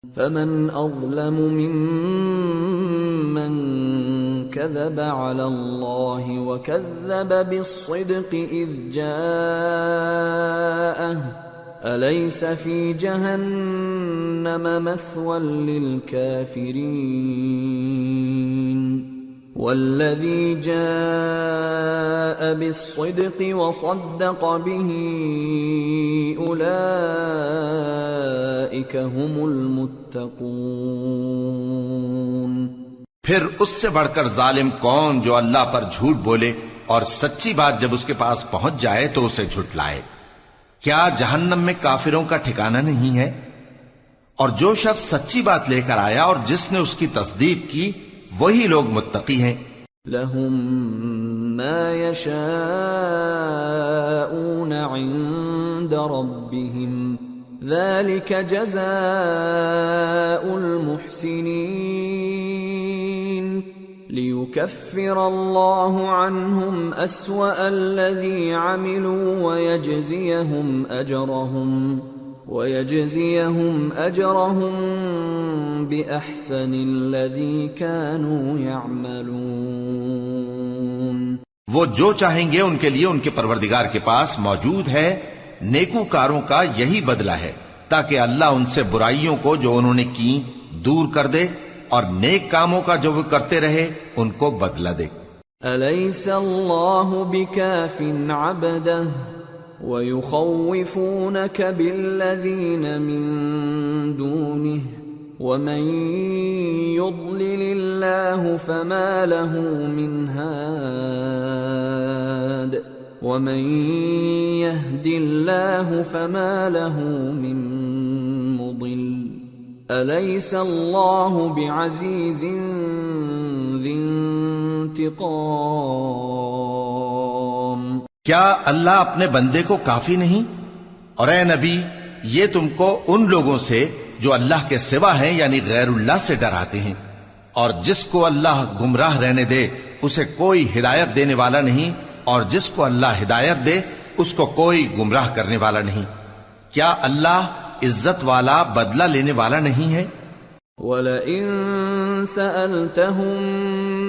فمن أظلم ممن كذب على الله وكذب بالصدق إذ جاءه أليس في جهنم مثوى للكافرين والذي جاء بالصدق وصدق به أولئك هم المتقون۔ پھر اس سے بڑھ کر ظالم کون جو اللہ پر جھوٹ بولے اور سچی بات جب اس کے پاس پہنچ جائے تو اسے جھٹلائے۔ کیا جہنم میں کافروں کا ٹھکانہ نہیں ہے؟ اور جو شخص سچی بات لے کر آیا اور جس نے اس کی تصدیق کی وہی لوگ متقی ہیں۔ لهم ما يشاءون عند ربهم ذلك جزاء المحسنين ليكفر الله عنهم أسوأ الذي عملوا ويجزيهم أجرهم بأحسن الذي كانوا يعملون۔ وہ جو چاہیں گے ان کے لیے ان کے پروردگار کے پاس موجود ہے، نیکوکاروں کا یہی بدلہ ہے، تاکہ اللہ ان سے برائیوں کو جو انہوں نے کی دور کر دے اور نیک کاموں کا جو وہ کرتے رہے ان کو بدلہ دے۔ أَلَيْسَ اللَّهُ بِكَافٍ عَبْدَهُ وَيُخَوِّفُونَكَ بِالَّذِينَ مِن دُونِهِ وَمَن يُضْلِلِ اللَّهُ فَمَا لَهُ مِنْ هَادٍ وَمَن يَهْدِ اللَّهُ فَمَا لَهُ مِن مُضِلٍّ أَلَيْسَ اللَّهُ بِعَزِيزٍ ذِي انتقام۔ کیا اللہ اپنے بندے کو کافی نہیں؟ اور اے نبی، یہ تم کو ان لوگوں سے جو اللہ کے سوا ہیں یعنی غیر اللہ سے ڈراتے ہیں، اور جس کو اللہ گمراہ رہنے دے اسے کوئی ہدایت دینے والا نہیں، اور جس کو اللہ ہدایت دے اس کو کوئی گمراہ کرنے والا نہیں۔ کیا اللہ عزت والا بدلہ لینے والا نہیں ہے؟ وَلَئِن سَأَلْتَهُم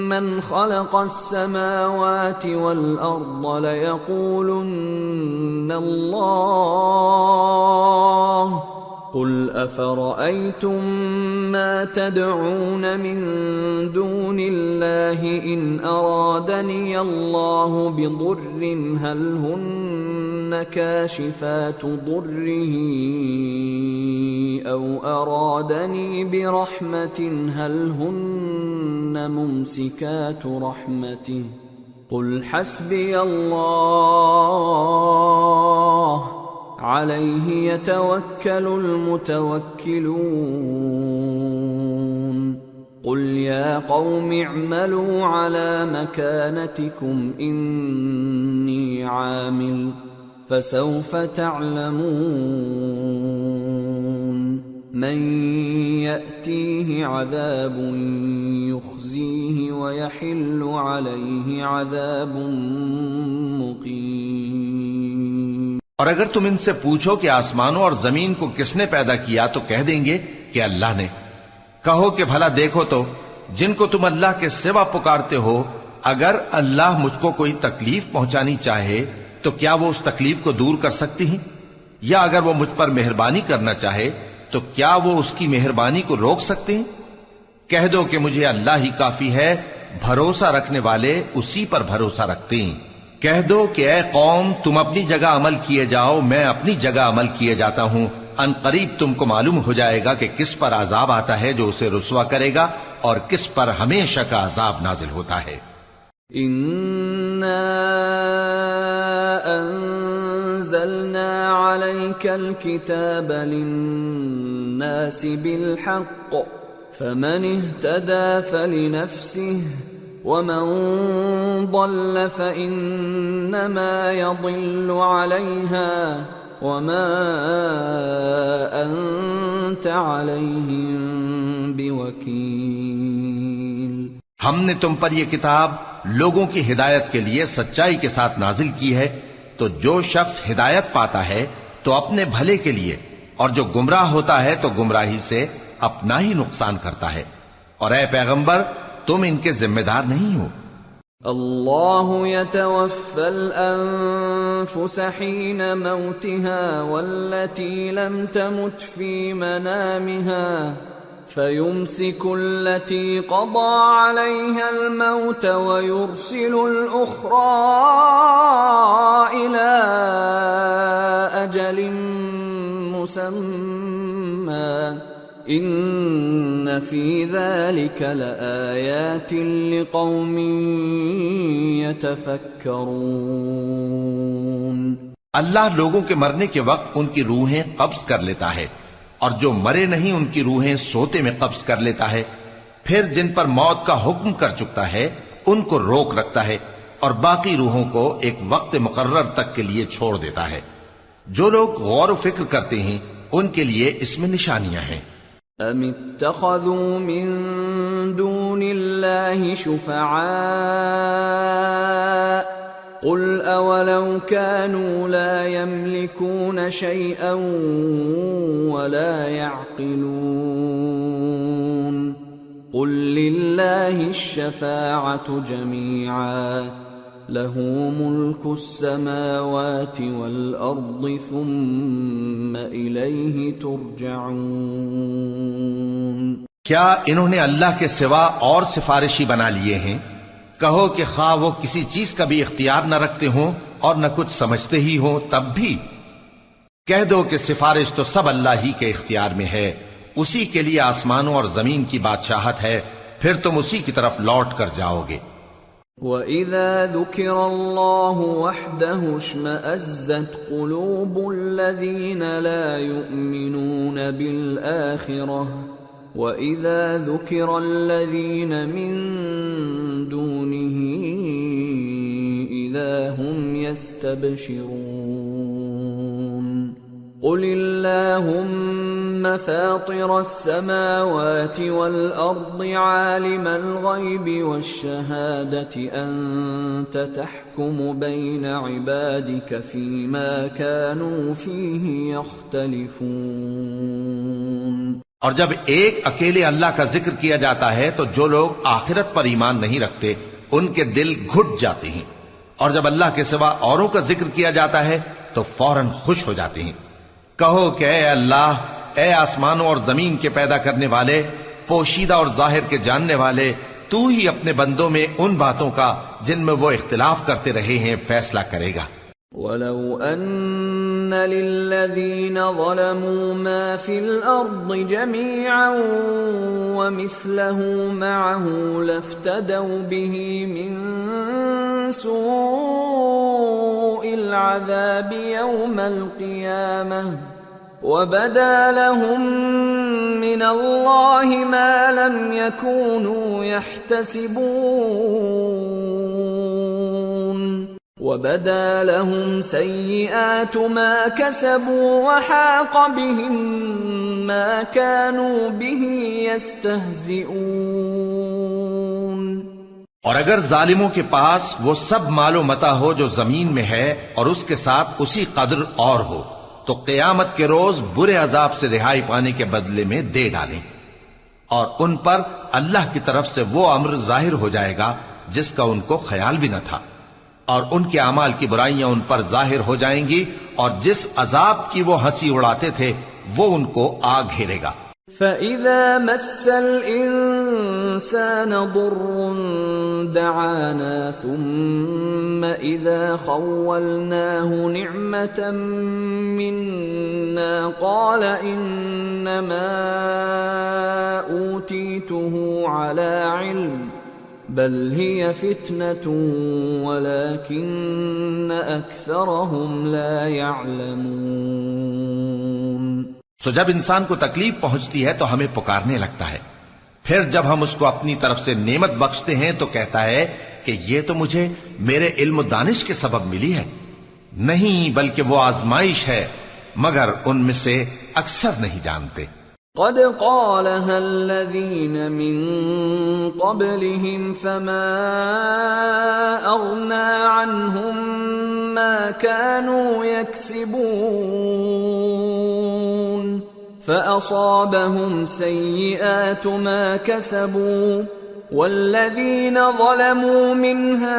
مَّنْ خَلَقَ السَّمَاوَاتِ وَالْأَرْضَ لَيَقُولُنَّ اللَّهُ قُلْ أَفَرَأَيْتُم مَّا تَدْعُونَ مِن دُونِ اللَّهِ إِنْ أَرَادَنِيَ اللَّهُ بِضُرٍّ هَلْ هُنَّ كَاشِفَاتُ ضُرِّهِ أَوْ أَرَادَنِي بِرَحْمَةٍ هَلْ هُنَّ مُمْسِكَاتُ رَحْمَتِهِ قُلْ حَسْبِيَ اللَّهُ عَلَيْهِ يَتَوَكَّلُ الْمُتَوَكِّلُونَ قُلْ يَا قَوْمِ اعْمَلُوا عَلَى مَكَانَتِكُمْ إِنِّي عَامِلٌ فَسَوْفَ تَعْلَمُونَ مَن يَأْتِيهِ عَذَابٌ يُخْزِيهِ وَيَحِلُّ عَلَيْهِ عَذَابٌ مُقِيمٌ۔ اور اگر تم ان سے پوچھو کہ آسمانوں اور زمین کو کس نے پیدا کیا تو کہہ دیں گے کہ اللہ نے۔ کہو کہ بھلا دیکھو تو جن کو تم اللہ کے سوا پکارتے ہو، اگر اللہ مجھ کو کوئی تکلیف پہنچانی چاہے تو کیا وہ اس تکلیف کو دور کر سکتی ہیں؟ یا اگر وہ مجھ پر مہربانی کرنا چاہے تو کیا وہ اس کی مہربانی کو روک سکتے ہیں؟ کہہ دو کہ مجھے اللہ ہی کافی ہے، بھروسہ رکھنے والے اسی پر بھروسہ رکھتے ہیں۔ کہہ دو کہ اے قوم تم اپنی جگہ عمل کیے جاؤ، میں اپنی جگہ عمل کیے جاتا ہوں، ان قریب تم کو معلوم ہو جائے گا کہ کس پر عذاب آتا ہے جو اسے رسوا کرے گا اور کس پر ہمیشہ کا عذاب نازل ہوتا ہے۔ اِنَّا أَنزَلْنَا عَلَيْكَ الْكِتَابَ لِلنَّاسِ بِالْحَقِّ فَمَنِ اهْتَدَى فَلِنَفْسِهِ وَمَن ضَلَّ فَإِنَّمَا يَضِلُّ عَلَيْهَا وَمَا أَنتَ عَلَيْهِم بِوَكِيلٍ۔ ہم نے تم پر یہ کتاب لوگوں کی ہدایت کے لیے سچائی کے ساتھ نازل کی ہے، تو جو شخص ہدایت پاتا ہے تو اپنے بھلے کے لیے، اور جو گمراہ ہوتا ہے تو گمراہی سے اپنا ہی نقصان کرتا ہے، اور اے پیغمبر تم ان کے ذمہ دار نہیں ہو۔ اللہ يتوفى الأنفس حين موتها والتي لم تمت في منامها فيمسك التي قضى عليها الموت ويرسل الأخرى إلى أجل مسمى ان فی ذلک لآیات لقوم یتفکرون۔ اللہ لوگوں کے مرنے کے وقت ان کی روحیں قبض کر لیتا ہے، اور جو مرے نہیں ان کی روحیں سوتے میں قبض کر لیتا ہے، پھر جن پر موت کا حکم کر چکتا ہے ان کو روک رکھتا ہے، اور باقی روحوں کو ایک وقت مقرر تک کے لیے چھوڑ دیتا ہے۔ جو لوگ غور و فکر کرتے ہیں ان کے لیے اس میں نشانیاں ہیں۔ ام اتخذوا من دون الله شفعاء قل اولو كانوا لا يملكون شيئا ولا يعقلون قل لله الشفاعة جميعا له ملك السماوات والأرض ثم إليه ترجعون۔ کیا انہوں نے اللہ کے سوا اور سفارشی بنا لیے ہیں؟ کہو کہ خواہ وہ کسی چیز کا بھی اختیار نہ رکھتے ہوں اور نہ کچھ سمجھتے ہی ہوں تب بھی کہہ دو کہ سفارش تو سب اللہ ہی کے اختیار میں ہے، اسی کے لیے آسمانوں اور زمین کی بادشاہت ہے، پھر تم اسی کی طرف لوٹ کر جاؤ گے۔ وَإِذَا ذُكِرَ اللَّهُ وَحْدَهُ اشْمَأَزَّتْ قُلُوبُ الَّذِينَ لَا يُؤْمِنُونَ بِالْآخِرَةِ وَإِذَا ذُكِرَ الَّذِينَ مِن دُونِهِ إِذَا هُمْ يَسْتَبْشِرُونَ قُلِ اللَّهُمَّ فَاطِرَ السَّمَاوَاتِ وَالْأَرْضِ عَالِمَ الْغَيْبِ وَالشَّهَادَةِ أَنْتَ تَحْكُمُ بَيْنَ عِبَادِكَ فِيمَا كَانُوا فِيهِ يَخْتَلِفُونَ۔ اور جب ایک اکیلے اللہ کا ذکر کیا جاتا ہے تو جو لوگ آخرت پر ایمان نہیں رکھتے ان کے دل گھٹ جاتے ہیں، اور جب اللہ کے سوا اوروں کا ذکر کیا جاتا ہے تو فوراً خوش ہو جاتے ہیں۔ کہو کہ اے اللہ، اے آسمانوں اور زمین کے پیدا کرنے والے، پوشیدہ اور ظاہر کے جاننے والے، تو ہی اپنے بندوں میں ان باتوں کا جن میں وہ اختلاف کرتے رہے ہیں فیصلہ کرے گا۔ وَلَوْ أَنَّ لِلَّذِينَ ظَلَمُوا مَا فِي الْأَرْضِ جَمِيعًا وَمِثْلَهُ مَعَهُ لَافْتَدَوْا بِهِ مِنْ سُوءِ الْعَذَابِ يَوْمَ الْقِيَامَةِ وَبَدَا لَهُم مِّنَ اللَّهِ مَا لَمْ يَكُونُوا يَحْتَسِبُونَ وَبَدَا لَهُمْ سَيِّئَاتُ مَا كَسَبُوا وَحَاقَ بِهِمْ مَا كَانُوا بِهِ يَسْتَهْزِئُونَ۔ اور اگر ظالموں کے پاس وہ سب مال و متاع ہو جو زمین میں ہے اور اس کے ساتھ اسی قدر اور ہو تو قیامت کے روز برے عذاب سے رہائی پانے کے بدلے میں دے ڈالیں، اور ان پر اللہ کی طرف سے وہ امر ظاہر ہو جائے گا جس کا ان کو خیال بھی نہ تھا، اور ان کے اعمال کی برائیاں ان پر ظاہر ہو جائیں گی، اور جس عذاب کی وہ ہنسی اڑاتے تھے وہ ان کو آ گھیرے گا۔ فَإِذَا مَسَّ الْإِنسَانَ ضُرٌّ دَعَانَا ثُمَّ إِذَا خَوَّلْنَاهُ نِعْمَةً مِنَّا قَالَ إِنَّمَا أُوتِيتُهُ عَلَى عِلْمٍ بل هي فتنة ولكن أكثرهم لا يعلمون۔ سو جب انسان کو تکلیف پہنچتی ہے تو ہمیں پکارنے لگتا ہے، پھر جب ہم اس کو اپنی طرف سے نعمت بخشتے ہیں تو کہتا ہے کہ یہ تو مجھے میرے علم و دانش کے سبب ملی ہے، نہیں بلکہ وہ آزمائش ہے، مگر ان میں سے اکثر نہیں جانتے۔ قد قالها الذين من قبلهم فما أغنى عنهم ما كانوا يكسبون فأصابهم سيئات ما كسبوا والذين ظلموا من هؤلاء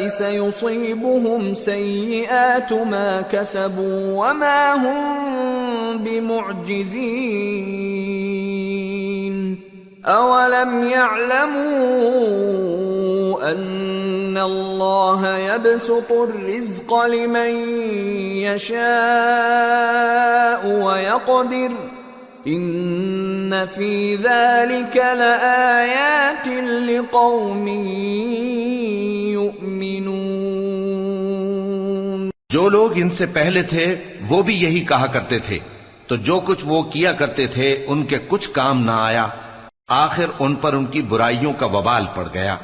سيصيبهم سيئات ما كسبوا وما هم بمعجزين أولم يعلموا أن الله يبسط الرزق لمن يشاء ويقدر إن في ذلك لآيات لقوم يؤمنون۔ جو لوگ ان سے پہلے تھے وہ بھی یہی کہا کرتے تھے، تو جو کچھ وہ کیا کرتے تھے ان کے کچھ کام نہ آیا، آخر ان پر ان کی برائیوں کا وبال پڑ گیا۔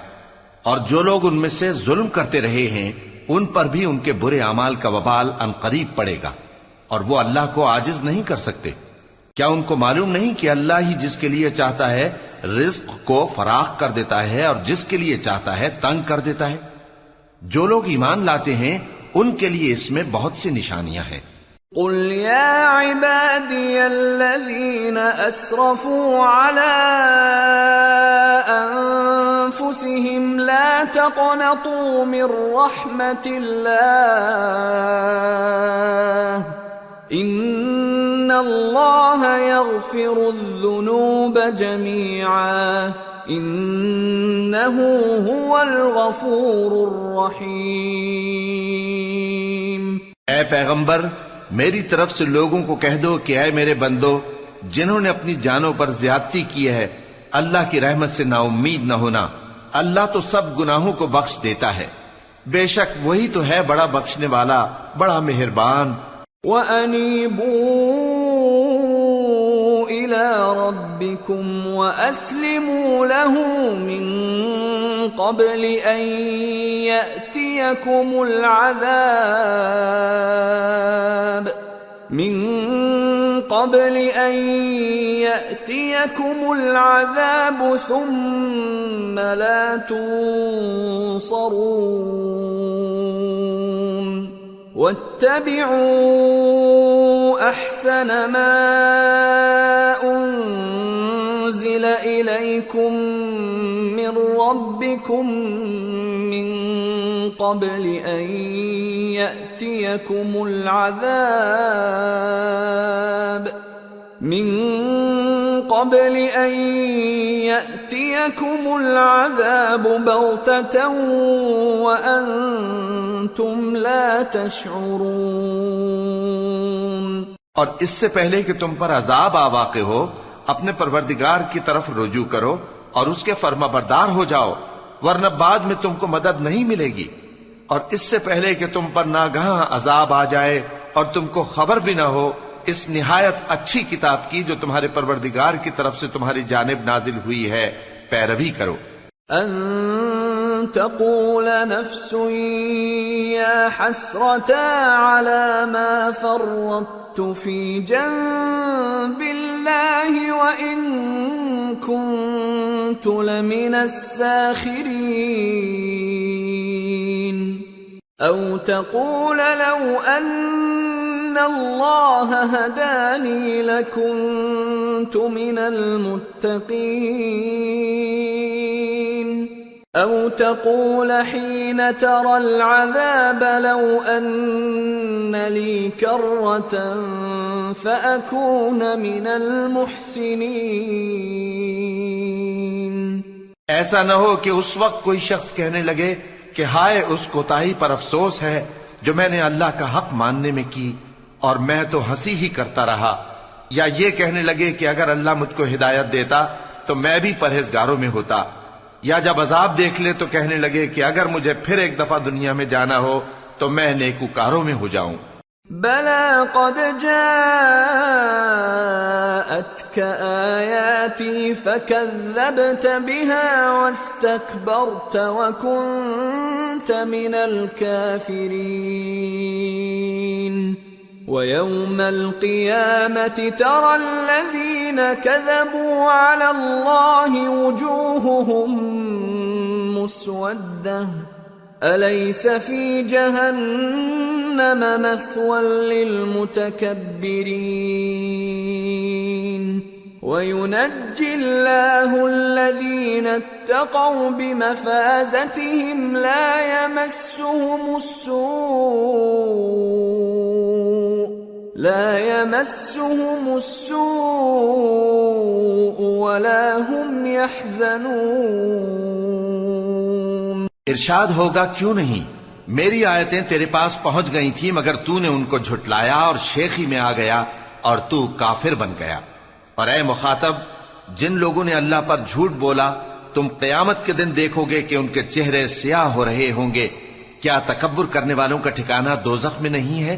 اور جو لوگ ان میں سے ظلم کرتے رہے ہیں ان پر بھی ان کے برے اعمال کا وبال عنقریب پڑے گا، اور وہ اللہ کو عاجز نہیں کر سکتے۔ کیا ان کو معلوم نہیں کہ اللہ ہی جس کے لیے چاہتا ہے رزق کو فراخ کر دیتا ہے اور جس کے لیے چاہتا ہے تنگ کر دیتا ہے؟ جو لوگ ایمان لاتے ہیں ان کے لیے اس میں بہت سی نشانیاں ہیں۔ قل يا عبادي الذين أسرفوا على أنفسهم لا تقنطوا من رحمة الله إن الله يغفر الذنوب جميعا إنه هو الغفور الرحيم۔ اے پیغمبر، میری طرف سے لوگوں کو کہہ دو کہ اے میرے بندو، جنہوں نے اپنی جانوں پر زیادتی کی ہے، اللہ کی رحمت سے نا امید نہ ہونا۔ اللہ تو سب گناہوں کو بخش دیتا ہے، بے شک وہی تو ہے بڑا بخشنے والا، بڑا مہربان۔ وَأَنِيبُوا إِلَى رَبِّكُمْ وَأَسْلِمُوا لَهُ مِن قبل أن يأتيكم العذاب ثم لا تنصرون واتبعوا أحسن ما أنزل إليكم من ربكم من قبل أن يأتيكم العذاب بغتة وأنتم لا تشعرون۔ اور اس سے پہلے کہ تم پر عذاب آ واقع ہو، اپنے پروردگار کی طرف رجوع کرو اور اس کے فرما بردار ہو جاؤ، ورنہ بعد میں تم کو مدد نہیں ملے گی۔ اور اس سے پہلے کہ تم پر ناگہاں عذاب آ جائے اور تم کو خبر بھی نہ ہو، اس نہایت اچھی کتاب کی جو تمہارے پروردگار کی طرف سے تمہاری جانب نازل ہوئی ہے پیروی کرو۔ ان تقول نفس یا حسرتا علی ما فرطت فی جنب اللہ وان كنت لمن الساخرین او تقول لو ان اللہ ہدانی لکنت من المتقین او تقول حین ترى العذاب لو ان لی کرة فأکون من المحسنین۔ ایسا نہ ہو کہ اس وقت کوئی شخص کہنے لگے کہ ہائے اس کوتاہی پر افسوس ہے جو میں نے اللہ کا حق ماننے میں کی اور میں تو ہنسی ہی کرتا رہا، یا یہ کہنے لگے کہ اگر اللہ مجھ کو ہدایت دیتا تو میں بھی پرہیزگاروں میں ہوتا، یا جب عذاب دیکھ لے تو کہنے لگے کہ اگر مجھے پھر ایک دفعہ دنیا میں جانا ہو تو میں نیکوکاروں میں ہو جاؤں۔ بلى قد جاءتك آياتي فكذبت بها واستكبرت وكنت من الكافرين ويوم القيامة ترى الذين كذبوا على الله وجوههم مسودة أليس في جهنم جہنم مثوى للمتكبرين وينجي الله الذين اتقوا بمفازتهم لا يمسهم السوء ولا هم يحزنون۔ ارشاد ہوگا کیوں نہیں، میری آیتیں تیرے پاس پہنچ گئی تھی مگر تو نے ان کو جھٹلایا اور شیخی میں آ گیا اور تو کافر بن گیا۔ اور اے مخاطب، جن لوگوں نے اللہ پر جھوٹ بولا تم قیامت کے دن دیکھو گے کہ ان کے چہرے سیاہ ہو رہے ہوں گے۔ کیا تکبر کرنے والوں کا ٹھکانہ دوزخ میں نہیں ہے؟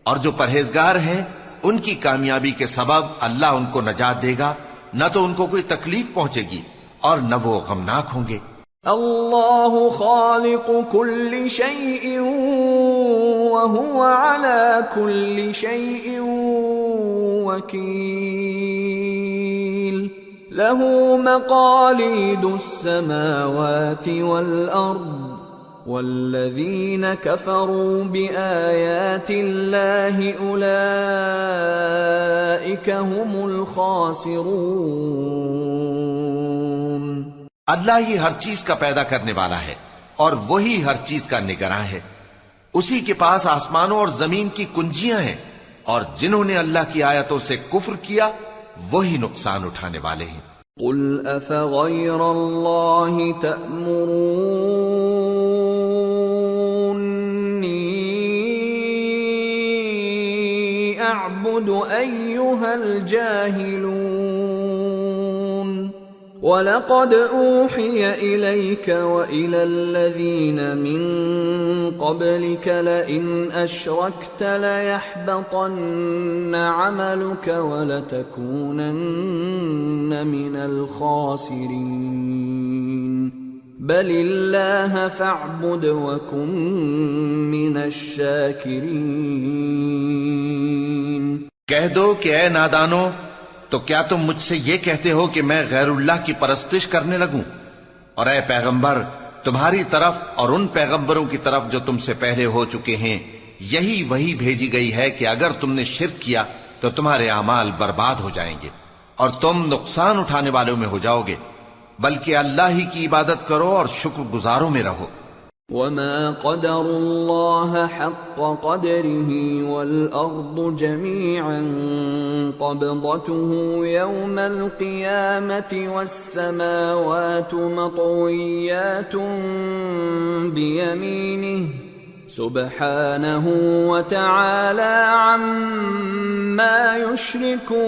اور جو پرہیزگار ہیں ان کی کامیابی کے سبب اللہ ان کو نجات دے گا، نہ تو ان کو کوئی تکلیف پہنچے گی اور نہ وہ غمناک ہوں گے۔ اللہ خالق كل شيء وهو على كل شيء وكيل له مقاليد السماوات والأرض والذين كفروا بآيات الله أولئك هم الخاسرون۔ اللہ ہی ہر چیز کا پیدا کرنے والا ہے اور وہی ہر چیز کا نگراں ہے۔ اسی کے پاس آسمانوں اور زمین کی کنجیاں ہیں، اور جنہوں نے اللہ کی آیتوں سے کفر کیا وہی نقصان اٹھانے والے ہیں۔ قل افغیر اللہ تأمرونی اعبد ایہا الجاہلون وَلَقَدْ أُوحِيَ إِلَيْكَ وَإِلَى الَّذِينَ مِن قَبْلِكَ لَئِنْ أَشْرَكْتَ لَيَحْبَطَنَّ عَمَلُكَ وَلَتَكُونَنَّ مِنَ الْخَاسِرِينَ بَلِ اللَّهَ فَاعْبُدْ وَكُن مِّنَ الشَّاكِرِينَ۔ کہہ دو کہ اے نادانو، تو کیا تم مجھ سے یہ کہتے ہو کہ میں غیر اللہ کی پرستش کرنے لگوں؟ اور اے پیغمبر، تمہاری طرف اور ان پیغمبروں کی طرف جو تم سے پہلے ہو چکے ہیں یہی وہی بھیجی گئی ہے کہ اگر تم نے شرک کیا تو تمہارے اعمال برباد ہو جائیں گے اور تم نقصان اٹھانے والوں میں ہو جاؤ گے، بلکہ اللہ ہی کی عبادت کرو اور شکر گزاروں میں رہو۔ وَمَا قَدَرُوا اللَّهَ حَقَّ قَدْرِهِ وَالْأَرْضُ جَمِيعًا قَبْضَتُهُ يَوْمَ الْقِيَامَةِ وَالسَّمَاوَاتُ مَطْوِيَّاتٌ بِيَمِينِهِ سُبْحَانَهُ وَتَعَالَى عَمَّا يُشْرِكُونَ۔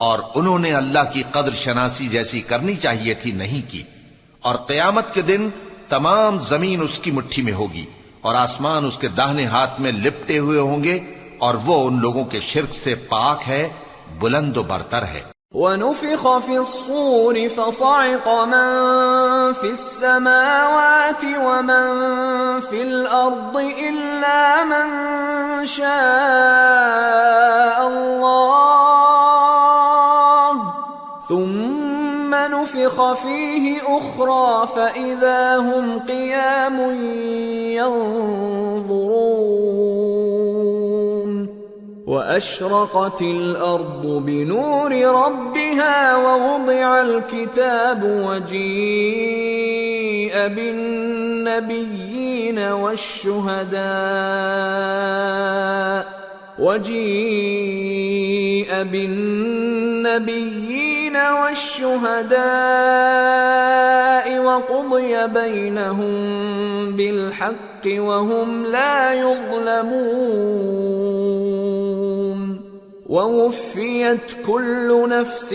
اور انہوں نے اللہ کی قدر شناسی جیسی کرنی چاہیے تھی نہیں کی، اور قیامت کے دن تمام زمین اس کی مٹھی میں ہوگی اور آسمان اس کے داہنے ہاتھ میں لپٹے ہوئے ہوں گے، اور وہ ان لوگوں کے شرک سے پاک ہے، بلند و برتر ہے۔ وَنُفِخَ فِي الصُّورِ فَصَعِقَ مَن فِي السَّمَاوَاتِ وَمَن فِي الْأَرْضِ إِلَّا مَن شَاءَ اللَّهُ ثُمَّ نُفِخَ فِيهِ أُخْرَى فَإِذَا هُمْ قِيَامٌ يَنظُرُونَ وَأَشْرَقَتِ الْأَرْضُ بِنُورِ رَبِّهَا وَوُضِعَ الْكِتَابُ وَجِيءَ بِالنَّبِيِّينَ والشهداء وقضي بينهم بالحق وهم لا يظلمون ووفيت كل نفس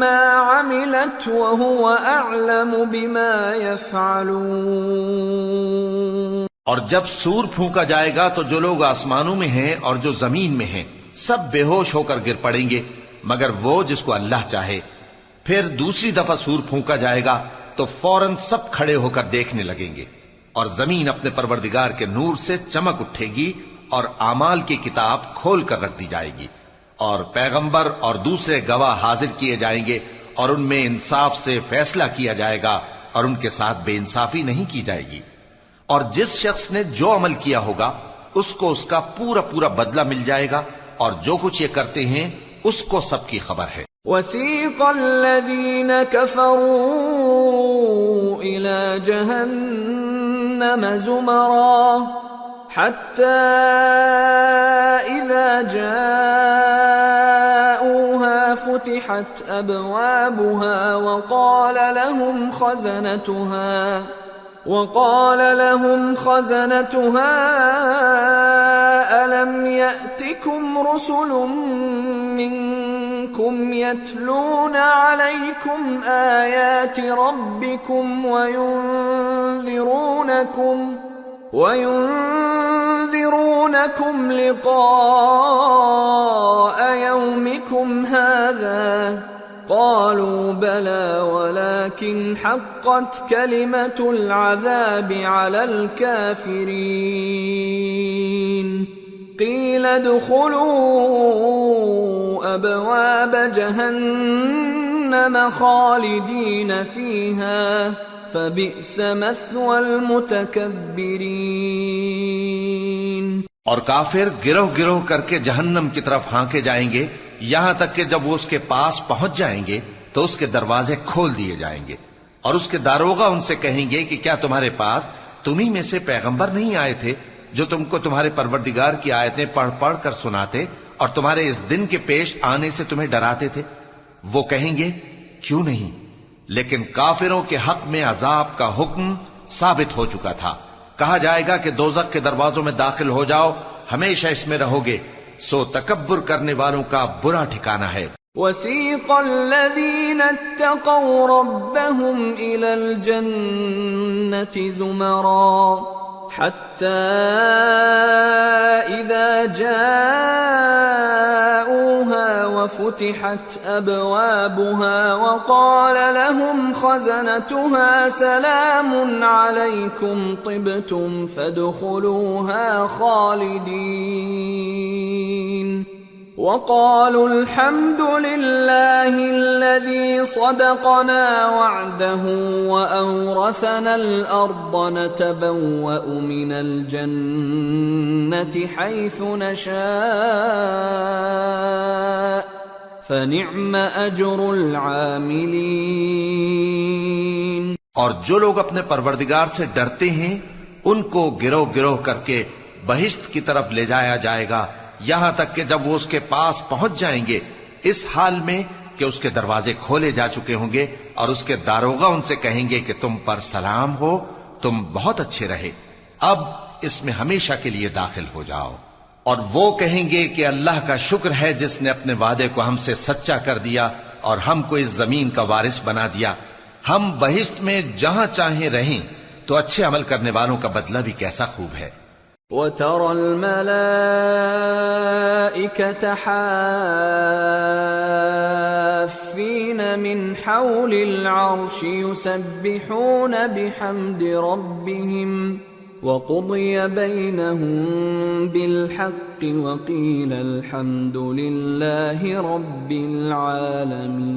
ما عملت وهو أعلم بما يفعلون۔ اور جب سور پھونکا جائے گا تو جو لوگ آسمانوں میں ہیں اور جو زمین میں ہیں سب بے ہوش ہو کر گر پڑیں گے مگر وہ جس کو اللہ چاہے۔ پھر دوسری دفعہ سور پھونکا جائے گا تو فوراً سب کھڑے ہو کر دیکھنے لگیں گے، اور زمین اپنے پروردگار کے نور سے چمک اٹھے گی اور اعمال کی کتاب کھول کر رکھ دی جائے گی، اور پیغمبر اور دوسرے گواہ حاضر کیے جائیں گے، اور ان میں انصاف سے فیصلہ کیا جائے گا اور ان کے ساتھ بے انصافی نہیں کی جائے گی۔ اور جس شخص نے جو عمل کیا ہوگا اس کو اس کا پورا پورا بدلہ مل جائے گا، اور جو کچھ یہ کرتے ہیں اس کو سب کی خبر ہے۔ وَسِيقَ الَّذِينَ كَفَرُوا إِلَى جَهَنَّمَ زُمَرًا حَتَّى إِذَا جَاءُوهَا فُتِحَتْ أَبْوَابُهَا وقال لهم خزنتها ألم يأتكم رسل منكم يتلون عليكم آيات ربكم وينذرونكم لقاء يومكم هذا قالوا بلى ولكن حقت كلمة العذاب على الكافرين قيل ادخلوا أبواب جهنم خالدين فيها فبئس مثوى المتكبرين۔ اور کافر گروہ گروہ کر کے جہنم کی طرف ہانکے جائیں گے، یہاں تک کہ جب وہ اس کے پاس پہنچ جائیں گے تو اس کے دروازے کھول دیے جائیں گے، اور اس کے داروغہ ان سے کہیں گے کہ کیا تمہارے پاس تمہیں میں سے پیغمبر نہیں آئے تھے جو تم کو تمہارے پروردگار کی آیتیں پڑھ پڑھ کر سناتے اور تمہارے اس دن کے پیش آنے سے تمہیں ڈراتے تھے؟ وہ کہیں گے کیوں نہیں، لیکن کافروں کے حق میں عذاب کا حکم ثابت ہو چکا تھا۔ کہا جائے گا کہ دوزخ کے دروازوں میں داخل ہو جاؤ، ہمیشہ اس میں رہو گے، سو تکبر کرنے والوں کا برا ٹھکانہ ہے۔ وَسِيقَ الَّذِينَ اتَّقَوْا رَبَّهُمْ إِلَى الْجَنَّةِ زُمَرًا حَتَّى إِذَا جَاءُوهَا وَفُتِحَتْ أَبْوَابُهَا وَقَالَ لَهُمْ خَزَنَتُهَا سَلَامٌ عَلَيْكُمْ طِبْتُمْ فَادْخُلُوهَا خَالِدِينَ وَقَالُوا الْحَمْدُ لِلَّهِ الَّذِي صَدَقَنَا وَعْدَهُ وَأَوْرَثَنَا الْأَرْضَ نَتَبَوَّأُ مِنَ الْجَنَّةِ حَيْثُ نَشَاءُ فَنِعْمَ أَجْرُ الْعَامِلِينَ۔ اور جو لوگ اپنے پروردگار سے ڈرتے ہیں ان کو گروہ گروہ کر کے بہشت کی طرف لے جایا جائے گا، یہاں تک کہ جب وہ اس کے پاس پہنچ جائیں گے اس حال میں کہ اس کے دروازے کھولے جا چکے ہوں گے، اور اس کے داروغہ ان سے کہیں گے کہ تم پر سلام ہو، تم بہت اچھے رہے، اب اس میں ہمیشہ کے لیے داخل ہو جاؤ۔ اور وہ کہیں گے کہ اللہ کا شکر ہے جس نے اپنے وعدے کو ہم سے سچا کر دیا اور ہم کو اس زمین کا وارث بنا دیا، ہم بہشت میں جہاں چاہیں رہیں، تو اچھے عمل کرنے والوں کا بدلہ بھی کیسا خوب ہے۔ وَتَرَى الْمَلَائِكَةَ حَافِّينَ مِنْ حَوْلِ الْعَرْشِ يُسَبِّحُونَ بِحَمْدِ رَبِّهِمْ وَقُضِيَ بَيْنَهُمْ بِالْحَقِّ وَقِيلَ الْحَمْدُ لِلَّهِ رَبِّ الْعَالَمِينَ۔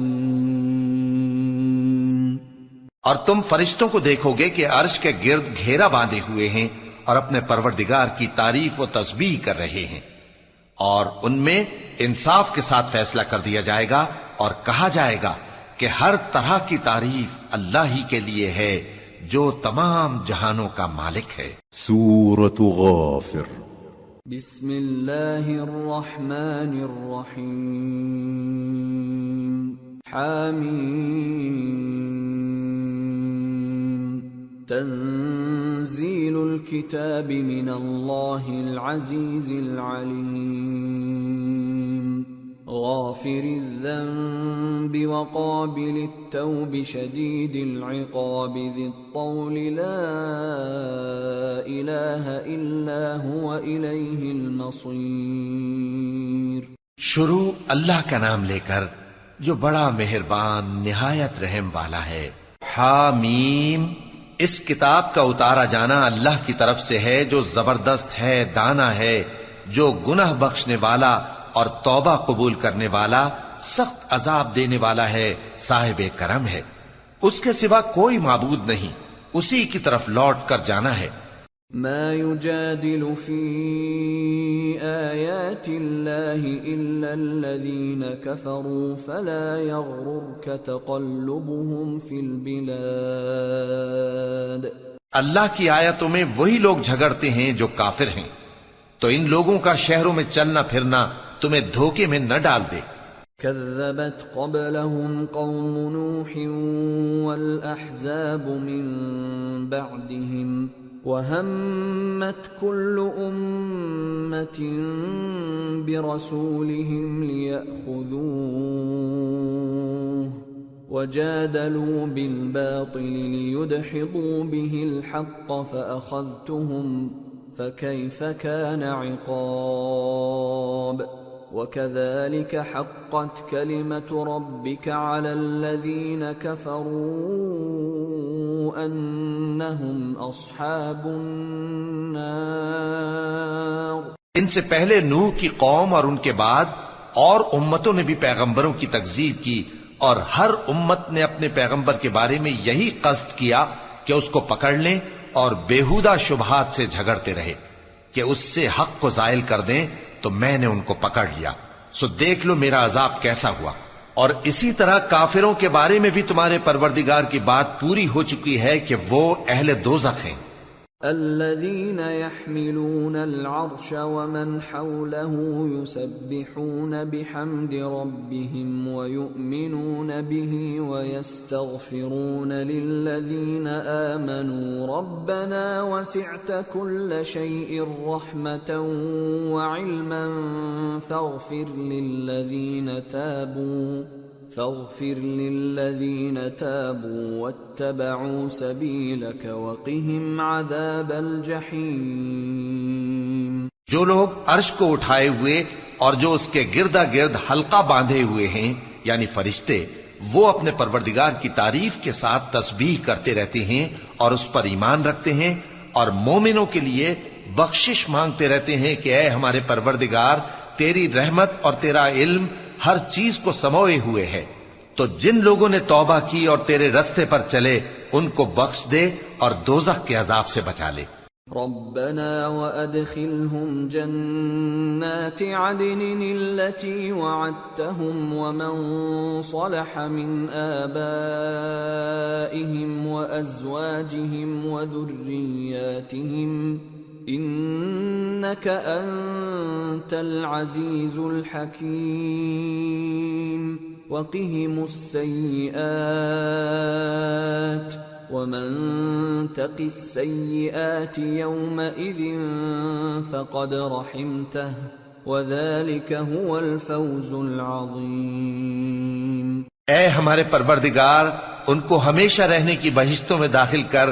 اور تم فرشتوں کو دیکھو گے کہ عرش کے گرد گھیرا باندھے ہوئے ہیں اور اپنے پروردگار کی تعریف و تسبیح کر رہے ہیں، اور ان میں انصاف کے ساتھ فیصلہ کر دیا جائے گا اور کہا جائے گا کہ ہر طرح کی تعریف اللہ ہی کے لیے ہے جو تمام جہانوں کا مالک ہے۔ سورة غافر۔ بسم اللہ الرحمن الرحیم۔ حامیم۔ تنزیل الكتاب من اللہ العزیز العلیم۔ غافر الذنب وقابل التوب شدید العقاب ذی الطول لا الہ الا هو الیہ المصیر۔ شروع اللہ کا نام لے کر جو بڑا مہربان نہایت رحم والا ہے۔ حامیم۔ اس کتاب کا اتارا جانا اللہ کی طرف سے ہے جو زبردست ہے، دانا ہے، جو گناہ بخشنے والا اور توبہ قبول کرنے والا، سخت عذاب دینے والا ہے، صاحب کرم ہے۔ اس کے سوا کوئی معبود نہیں، اسی کی طرف لوٹ کر جانا ہے۔ ما يجادل في آيات الله إلا الذين كفروا فلا يغررك تقلبهم في البلاد. اللہ کی آیتوں میں وہی لوگ جھگڑتے ہیں جو کافر ہیں، تو ان لوگوں کا شہروں میں چلنا پھرنا تمہیں دھوکے میں نہ ڈال دے. كذبت قبلهم قوم نوح والأحزاب من بعدهم وهمت كل أمة برسولهم ليأخذوه وجادلوا بالباطل ليدحضوا به الحق فأخذتهم فكيف كان عقاب. وكذلك حقت كلمة ربك على الذين كفروا أنهم أصحاب النار. ان سے پہلے نوح کی قوم اور ان کے بعد اور امتوں نے بھی پیغمبروں کی تکذیب کی، اور ہر امت نے اپنے پیغمبر کے بارے میں یہی قصد کیا کہ اس کو پکڑ لیں اور بیہودہ شبہات سے جھگڑتے رہے کہ اس سے حق کو زائل کر دیں، تو میں نے ان کو پکڑ لیا. سو دیکھ لو میرا عذاب کیسا ہوا. اور اسی طرح کافروں کے بارے میں بھی تمہارے پروردگار کی بات پوری ہو چکی ہے کہ وہ اہل دوزخ ہیں. الذين يحملون العرش ومن حوله يسبحون بحمد ربهم ويؤمنون به ويستغفرون للذين آمنوا ربنا وسعت كل شيء رحمة وعلما فاغفر للذين تابوا واتبعوا سبيلك وقهم عذاب الجحيم. جو لوگ عرش کو اٹھائے ہوئے اور جو اس کے گردا گرد حلقہ باندھے ہوئے ہیں یعنی فرشتے، وہ اپنے پروردگار کی تعریف کے ساتھ تسبیح کرتے رہتے ہیں اور اس پر ایمان رکھتے ہیں، اور مومنوں کے لیے بخشش مانگتے رہتے ہیں کہ اے ہمارے پروردگار، تیری رحمت اور تیرا علم ہر چیز کو سموئے ہوئے ہے، تو جن لوگوں نے توبہ کی اور تیرے رستے پر چلے ان کو بخش دے اور دوزخ کے عذاب سے بچا لے. ربنا وادخلهم جنات عدن التي وعدتهم ومن صلح من آبائهم وأزواجهم وذرياتهم إنك أنت العزيز الحكيم. وقهم السيئات ومن تق السيئات يومئذ فقد رحمته وذلك هو الفوز العظيم. اے ہمارے پروردگار، ان کو ہمیشہ رہنے کی بہشتوں میں داخل کر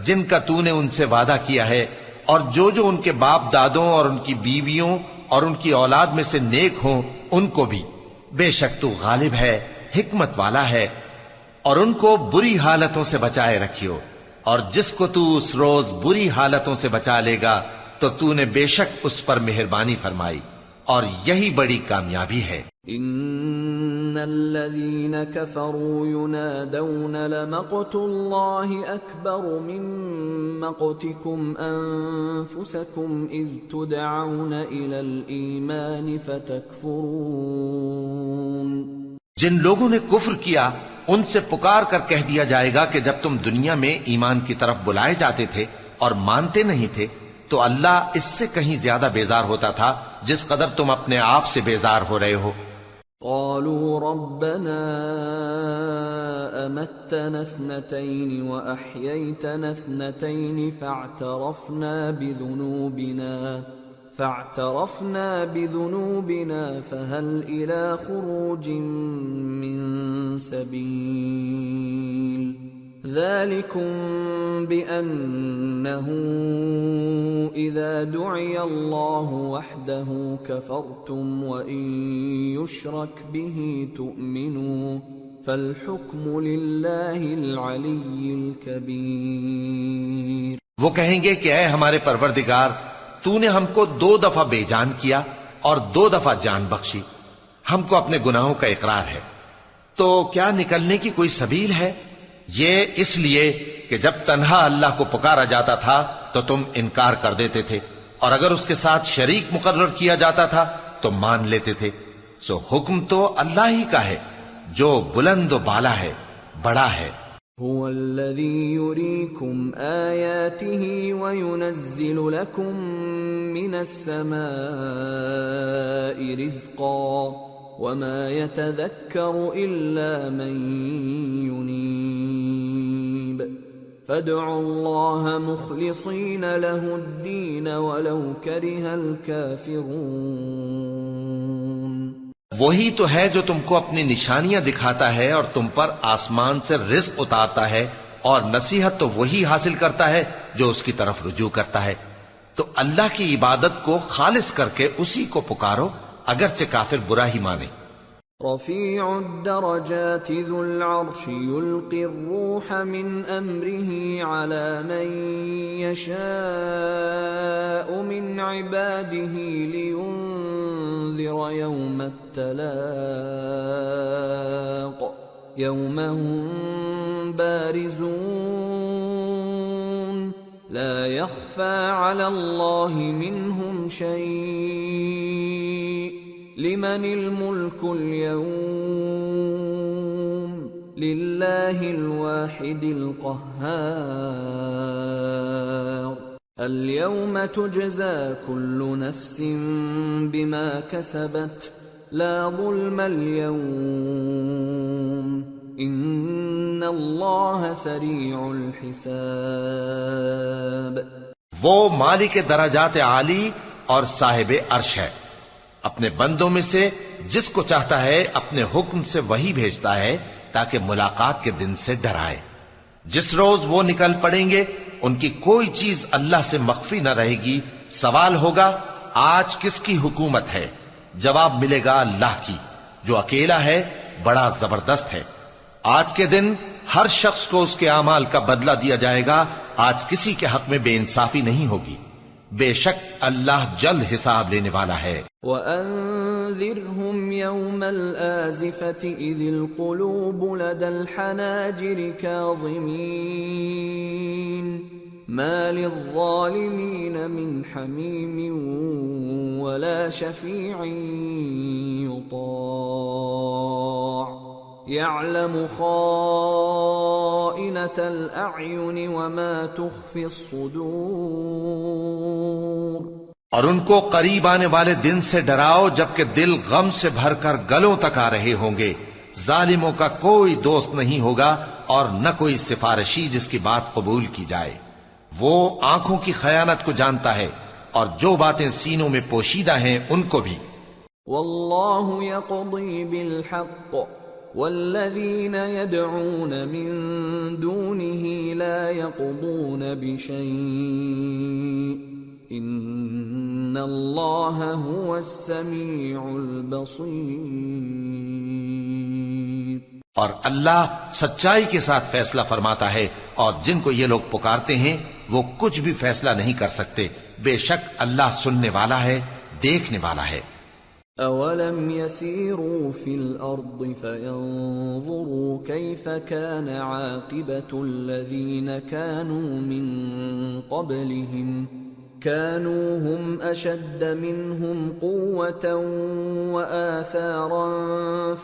جن کا تو نے ان سے وعدہ کیا ہے، اور جو ان کے باپ دادوں اور ان کی بیویوں اور ان کی اولاد میں سے نیک ہوں ان کو بھی. بے شک تو غالب ہے، حکمت والا ہے. اور ان کو بری حالتوں سے بچائے رکھیو، اور جس کو تو اس روز بری حالتوں سے بچا لے گا تو تو نے بے شک اس پر مہربانی فرمائی، اور یہی بڑی کامیابی ہے. ان الذين كفروا ينادون لمقت الله اكبر من مقتكم انفسكم اذ تدعون الى الايمان فتكفرون. جن لوگوں نے کفر کیا ان سے پکار کر کہہ دیا جائے گا کہ جب تم دنیا میں ایمان کی طرف بلائے جاتے تھے اور مانتے نہیں تھے تو اللہ اس سے کہیں زیادہ بیزار ہوتا تھا جس قدر تم اپنے آپ سے بیزار ہو رہے ہو. قالوا ربنا امتنا اثنتين واحييتنا اثنتين فاعترفنا بذنوبنا فهل الى خروج من سبيل. ذلكم بأنه إذا دعي الله وحده كفرتم وإن يشرك به تؤمنوا فالحكم لله العلي الكبير. وہ کہیں گے کہ اے ہمارے پروردگار، تو نے ہم کو 2 دفعہ بے جان کیا اور 2 دفعہ جان بخشی، ہم کو اپنے گناہوں کا اقرار ہے، تو کیا نکلنے کی کوئی سبیل ہے؟ یہ اس لیے کہ جب تنہا اللہ کو پکارا جاتا تھا تو تم انکار کر دیتے تھے، اور اگر اس کے ساتھ شریک مقرر کیا جاتا تھا تو مان لیتے تھے۔ سو حکم تو اللہ ہی کا ہے جو بلند و بالا ہے، بڑا ہے۔ هو الذي يريكم آياته وينزل لكم من السماء رزقا وما يتذكر إلا من ينيب فادعوا الله مخلصين له الدين ولو كره الكافرون۔ وہی تو ہے جو تم کو اپنی نشانیاں دکھاتا ہے اور تم پر آسمان سے رزق اتارتا ہے، اور نصیحت تو وہی حاصل کرتا ہے جو اس کی طرف رجوع کرتا ہے۔ تو اللہ کی عبادت کو خالص کر کے اسی کو پکارو اگرچہ کافر برا ہی مانے۔ رفیع الدرجات ذو العرش يلقي الروح من امره على من يشاء من عباده لينذر يوم التلاق يوم هم بارزون لا يخفى على الله منهم شيء لمن الملك اليوم لله الواحد القهار اليوم تجزى كل نفس بما كسبت لا ظلم اليوم ان الله سريع الحساب۔ وہ مالک درجات عالی اور صاحب عرش ہے، اپنے بندوں میں سے جس کو چاہتا ہے اپنے حکم سے وہی بھیجتا ہے تاکہ ملاقات کے دن سے ڈرائے۔ جس روز وہ نکل پڑیں گے ان کی کوئی چیز اللہ سے مخفی نہ رہے گی۔ سوال ہوگا آج کس کی حکومت ہے؟ جواب ملے گا اللہ کی جو اکیلا ہے، بڑا زبردست ہے۔ آج کے دن ہر شخص کو اس کے اعمال کا بدلہ دیا جائے گا۔ آج کسی کے حق میں بے انصافی نہیں ہوگی، بے شک اللہ جلد حساب لینے والا ہے۔ وَأَنذِرْهُمْ يَوْمَ الْآزِفَةِ إِذِ الْقُلُوبُ لَدَى الْحَنَاجِرِ كَاظِمِينَ مَا لِلظَّالِمِينَ مِنْ حَمِيمٍ وَلَا شَفِيعٍ يُطَاعُ يَعْلَمُ خَائِنَةَ الْأَعْيُنِ وَمَا تُخْفِي الصُّدُورُ۔ اور ان کو قریب آنے والے دن سے ڈراؤ جبکہ دل غم سے بھر کر گلوں تک آ رہے ہوں گے۔ ظالموں کا کوئی دوست نہیں ہوگا اور نہ کوئی سفارشی جس کی بات قبول کی جائے۔ وہ آنکھوں کی خیانت کو جانتا ہے اور جو باتیں سینوں میں پوشیدہ ہیں ان کو بھی۔ واللہ یقضی بالحق والذین يدعون من دونه لا يقضون بشیء ان اللہ هو السمیع البصیر۔ اور اللہ سچائی کے ساتھ فیصلہ فرماتا ہے، اور جن کو یہ لوگ پکارتے ہیں وہ کچھ بھی فیصلہ نہیں کر سکتے، بے شک اللہ سننے والا ہے، دیکھنے والا ہے۔ اولم يسيروا في الارض فينظروا كيف كان عاقبة الذين كانوا من قبلهم كانوا هم اشد منهم قوة واثارا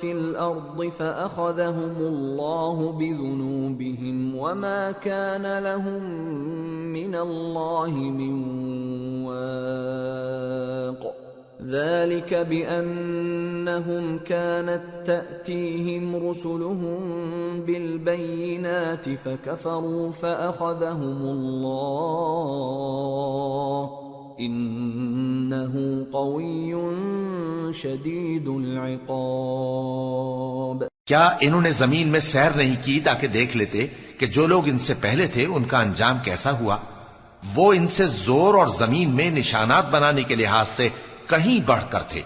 في الارض فاخذهم الله بذنوبهم وما كان لهم من الله من واق ذلك بأنهم كانت تأتيهم رسلهم بالبينات فكفروا فأخذهم الله إنه قوي شديد العقاب۔ کیا انہوں نے زمین میں سیر نہیں کی تاکہ دیکھ لیتے کہ جو لوگ ان سے پہلے تھے ان کا انجام کیسا ہوا؟ وہ ان سے زور اور زمین میں نشانات بنانے کے لحاظ سے کہیں بڑھ کر تھے،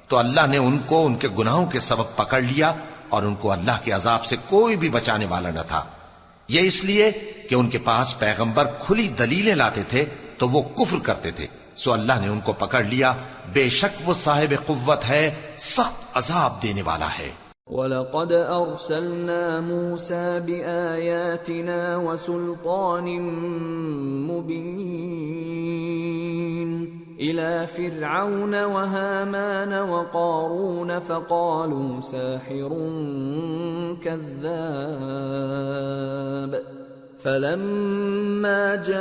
تو اللہ نے ان کو ان کے گناہوں کے سبب پکڑ لیا اور ان کو اللہ کے عذاب سے کوئی بھی بچانے والا نہ تھا۔ یہ اس لیے کہ ان کے پاس پیغمبر کھلی دلیلیں لاتے تھے تو وہ کفر کرتے تھے، سو اللہ نے ان کو پکڑ لیا۔ بے شک وہ صاحب قوت ہے، سخت عذاب دینے والا ہے۔ وَلَقَدْ أَرْسَلْنَا مُوسَى بِآيَاتِنَا وَسُلْطَانٍ مُبِينٍ إِلَى فِرْعَوْنَ وَهَامَانَ وَقَارُونَ فَقَالُوا سَاحِرٌ كَذَّابٌ فَلَمَّا جَاءَهُم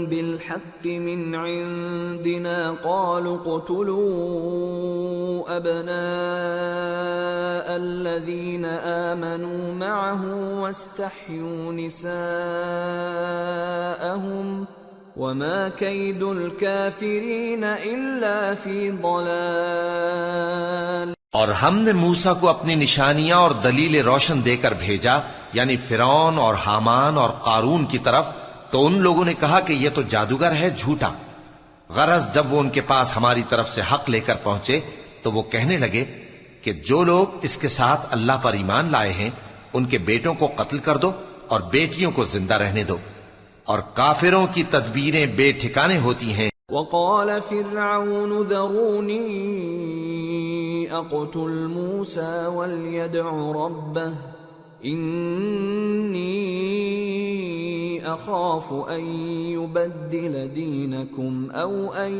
بِالْحَقِّ مِنْ عِندِنَا قَالُوا اقْتُلُوا أَبْنَاءَ الَّذِينَ آمَنُوا مَعَهُ وَاسْتَحْيُوا نِسَاءَهُمْ وَمَا كَيْدُ الْكَافِرِينَ إِلَّا فِي ضَلَالٍ۔ اور ہم نے موسیٰ کو اپنی نشانیاں اور دلیل روشن دے کر بھیجا، یعنی فرعون اور حامان اور قارون کی طرف، تو ان لوگوں نے کہا کہ یہ تو جادوگر ہے، جھوٹا۔ غرض جب وہ ان کے پاس ہماری طرف سے حق لے کر پہنچے تو وہ کہنے لگے کہ جو لوگ اس کے ساتھ اللہ پر ایمان لائے ہیں ان کے بیٹوں کو قتل کر دو اور بیٹیوں کو زندہ رہنے دو، اور کافروں کی تدبیریں بے ٹھکانے ہوتی ہیں۔ وقال فرعون ذروني اقتل موسى وليدع ربه إني أخاف أن يبدل دينكم أو أن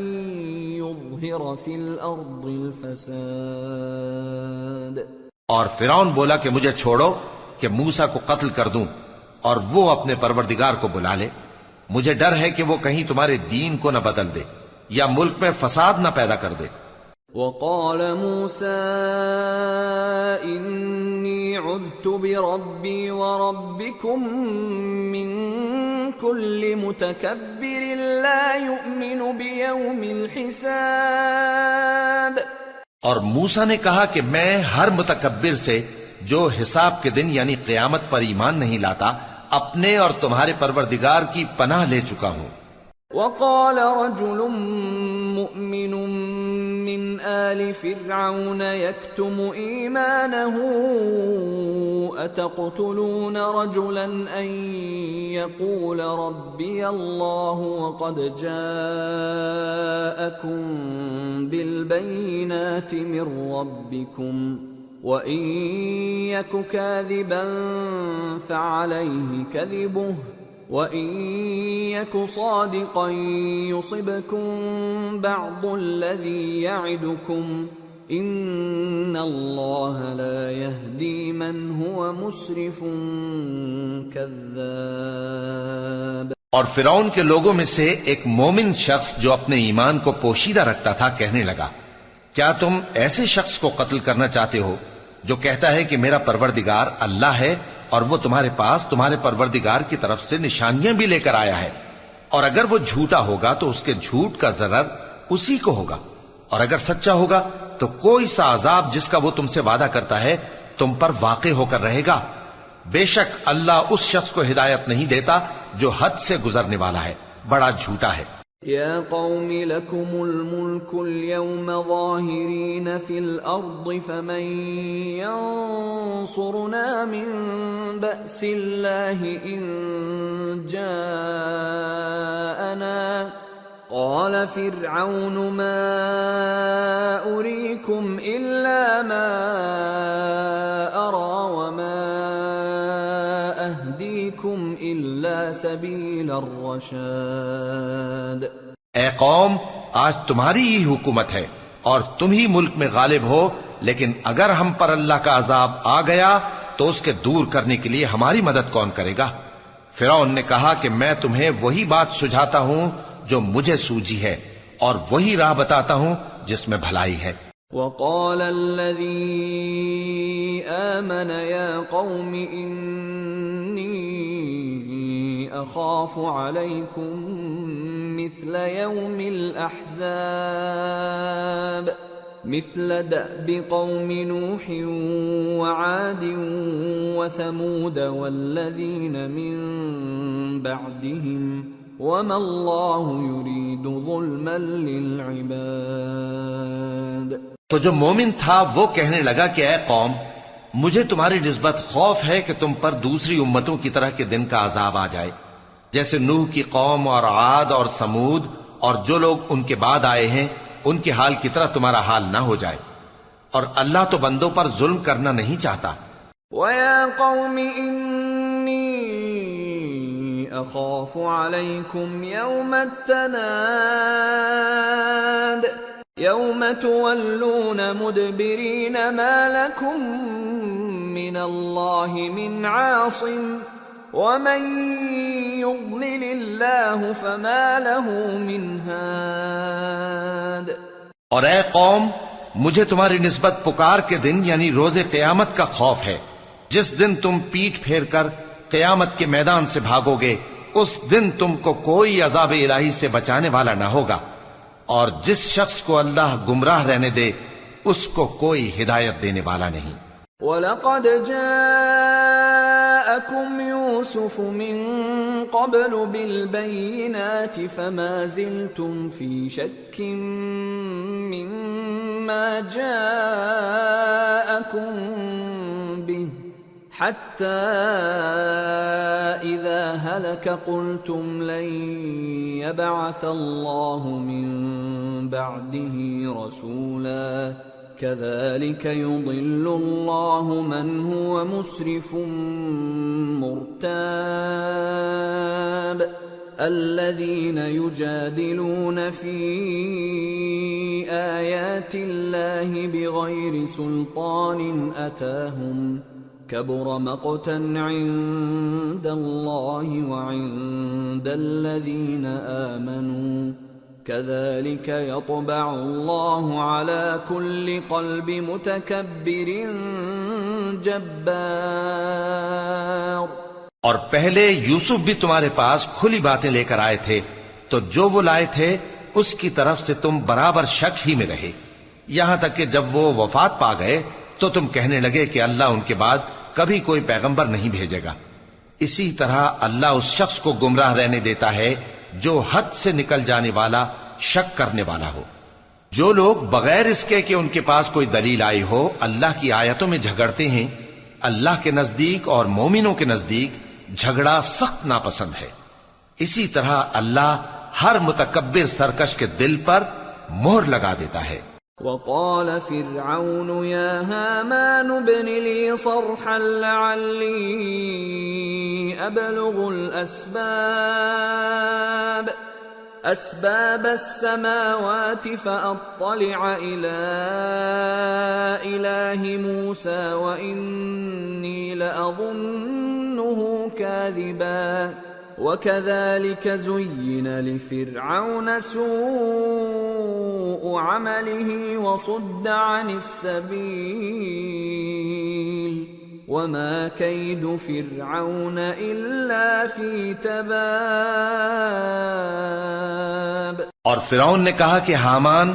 يظهر في الأرض الفساد۔ اور فرعون بولا کہ مجھے چھوڑو کہ موسیٰ کو قتل کر دوں اور وہ اپنے پروردگار کو بلا لے، مجھے ڈر ہے کہ وہ کہیں تمہارے دین کو نہ بدل دے یا ملک میں فساد نہ پیدا کر دے۔ وقال موسى إني عذت بربي وربكم من كل متكبر لا يؤمن بيوم الحساب۔ اور موسیٰ نے کہا کہ میں ہر متکبر سے جو حساب کے دن یعنی قیامت پر ایمان نہیں لاتا اپنے اور تمہارے پروردگار کی پناہ لے چکا ہوں۔ وقال رجل مؤمن من آل فرعون يكتم إيمانه أتقتلون رجلا أن يقول ربي الله وقد جاءكم بالبينات من ربكم وَإِن يَكُ كَاذِبًا فَعَلَيْهِ كَذِبُهُ وَإِن يَكُ صَادِقًا يُصِبْكُم بَعْضُ الَّذِي يَعِدُكُمْ إِنَّ اللَّهَ لَا يَهْدِي مَنْ هُوَ مُسْرِفٌ كَذَّابٌ۔ اور فرعون کے لوگوں میں سے ایک مومن شخص جو اپنے ایمان کو پوشیدہ رکھتا تھا کہنے لگا، کیا تم ایسے شخص کو قتل کرنا چاہتے ہو جو کہتا ہے کہ میرا پروردگار اللہ ہے اور وہ تمہارے پاس تمہارے پروردگار کی طرف سے نشانیاں بھی لے کر آیا ہے، اور اگر وہ جھوٹا ہوگا تو اس کے جھوٹ کا ضرر اسی کو ہوگا، اور اگر سچا ہوگا تو کوئی سا عذاب جس کا وہ تم سے وعدہ کرتا ہے تم پر واقع ہو کر رہے گا۔ بے شک اللہ اس شخص کو ہدایت نہیں دیتا جو حد سے گزرنے والا ہے، بڑا جھوٹا ہے۔ يا قوم لكم الملك اليوم ظاهرين في الأرض فمن ينصرنا من بأس الله إن جاءنا قال فرعون ما أريكم إلا ما أرى وما أهديكم إلا سبيل الرشاد۔ اے قوم، آج تمہاری ہی حکومت ہے اور تم ہی ملک میں غالب ہو، لیکن اگر ہم پر اللہ کا عذاب آ گیا تو اس کے دور کرنے کے لیے ہماری مدد کون کرے گا؟ فرعون نے کہا کہ میں تمہیں وہی بات سجھاتا ہوں جو مجھے سوجی ہے اور وہی راہ بتاتا ہوں جس میں بھلائی ہے۔ وقال الذي آمن يا قوم إني أخاف عليكم مثل يوم الأحزاب مثل دأب قوم نوح وعاد وثمود والذين من بعدهم وما الله يريد ظلما للعباد۔ تو جو مومن تھا وہ کہنے لگا کہ اے قوم، مجھے تمہاری نسبت خوف ہے کہ تم پر دوسری امتوں کی طرح کے دن کا عذاب آ جائے، جیسے نوح کی قوم اور عاد اور سمود اور جو لوگ ان کے بعد آئے ہیں ان کے حال کی طرح تمہارا حال نہ ہو جائے، اور اللہ تو بندوں پر ظلم کرنا نہیں چاہتا۔ وَيَا قَوْمِ إِنِّي أَخَافُ عَلَيْكُمْ يَوْمَ التَّنَادِ يَوْمَ تُوَلُّونَ مُدْبِرِينَ مَا لَكُمْ مِنَ اللَّهِ مِنْ عَاصِمٍ وَمَنْ يُضْلِلِ اللَّهُ فَمَا لَهُ مِنْ هَادٍ۔ اور اے قوم، مجھے تمہاری نسبت پکار کے دن یعنی روز قیامت کا خوف ہے، جس دن تم پیٹھ پھیر کر قیامت کے میدان سے بھاگو گے، اس دن تم کو کوئی عذاب الہی سے بچانے والا نہ ہوگا، اور جس شخص کو اللہ گمراہ رہنے دے اس کو کوئی ہدایت دینے والا نہیں۔ وَلَقَدْ جَاءَكُمْ يُوسُفُ مِنْ قَبْلُ بِالْبَيِّنَاتِ فَمَا زِلْتُمْ فِي شَكٍّ مِّمَّا جَاءَكُمْ بِهِ حَتَّى إِذَا هَلَكَ قُلْتُمْ لَنْ يَبْعَثَ اللَّهُ مِنْ بَعْدِهِ رَسُولًا كَذَلِكَ يُضِلُّ اللَّهُ مَنْ هُوَ مُسْرِفٌ مُرْتَابٌ الَّذِينَ يُجَادِلُونَ فِي آيَاتِ اللَّهِ بِغَيْرِ سُلْطَانٍ أَتَاهُمْ كَبُرَ مَقْتًا عِندَ اللَّهِ وَعِندَ الَّذِينَ آمَنُوا كَذَلِكَ يَطْبَعُ اللَّهُ عَلَى كُلِّ قَلْبِ مُتَكَبِّرٍ جَبَّارٍ۔ اور پہلے یوسف بھی تمہارے پاس کھلی باتیں لے کر آئے تھے، تو جو وہ لائے تھے اس کی طرف سے تم برابر شک ہی میں رہے، یہاں تک کہ جب وہ وفات پا گئے تو تم کہنے لگے کہ اللہ ان کے بعد کبھی کوئی پیغمبر نہیں بھیجے گا۔ اسی طرح اللہ اس شخص کو گمراہ رہنے دیتا ہے جو حد سے نکل جانے والا، شک کرنے والا ہو۔ جو لوگ بغیر اس کے کہ ان کے پاس کوئی دلیل آئی ہو اللہ کی آیتوں میں جھگڑتے ہیں، اللہ کے نزدیک اور مومنوں کے نزدیک جھگڑا سخت ناپسند ہے۔ اسی طرح اللہ ہر متکبر سرکش کے دل پر مہر لگا دیتا ہے۔ وقال فرعون يا هامان ابن لي صرحا لعلي أبلغ أسباب السماوات فأطلع إلى إله موسى وإني لأظنه كاذبا وكذلك زين لفرعون سوء عمله وصد عن السبيل وما كيد فرعون إلا في تباب۔ اور فرعون نے کہا کہ حامان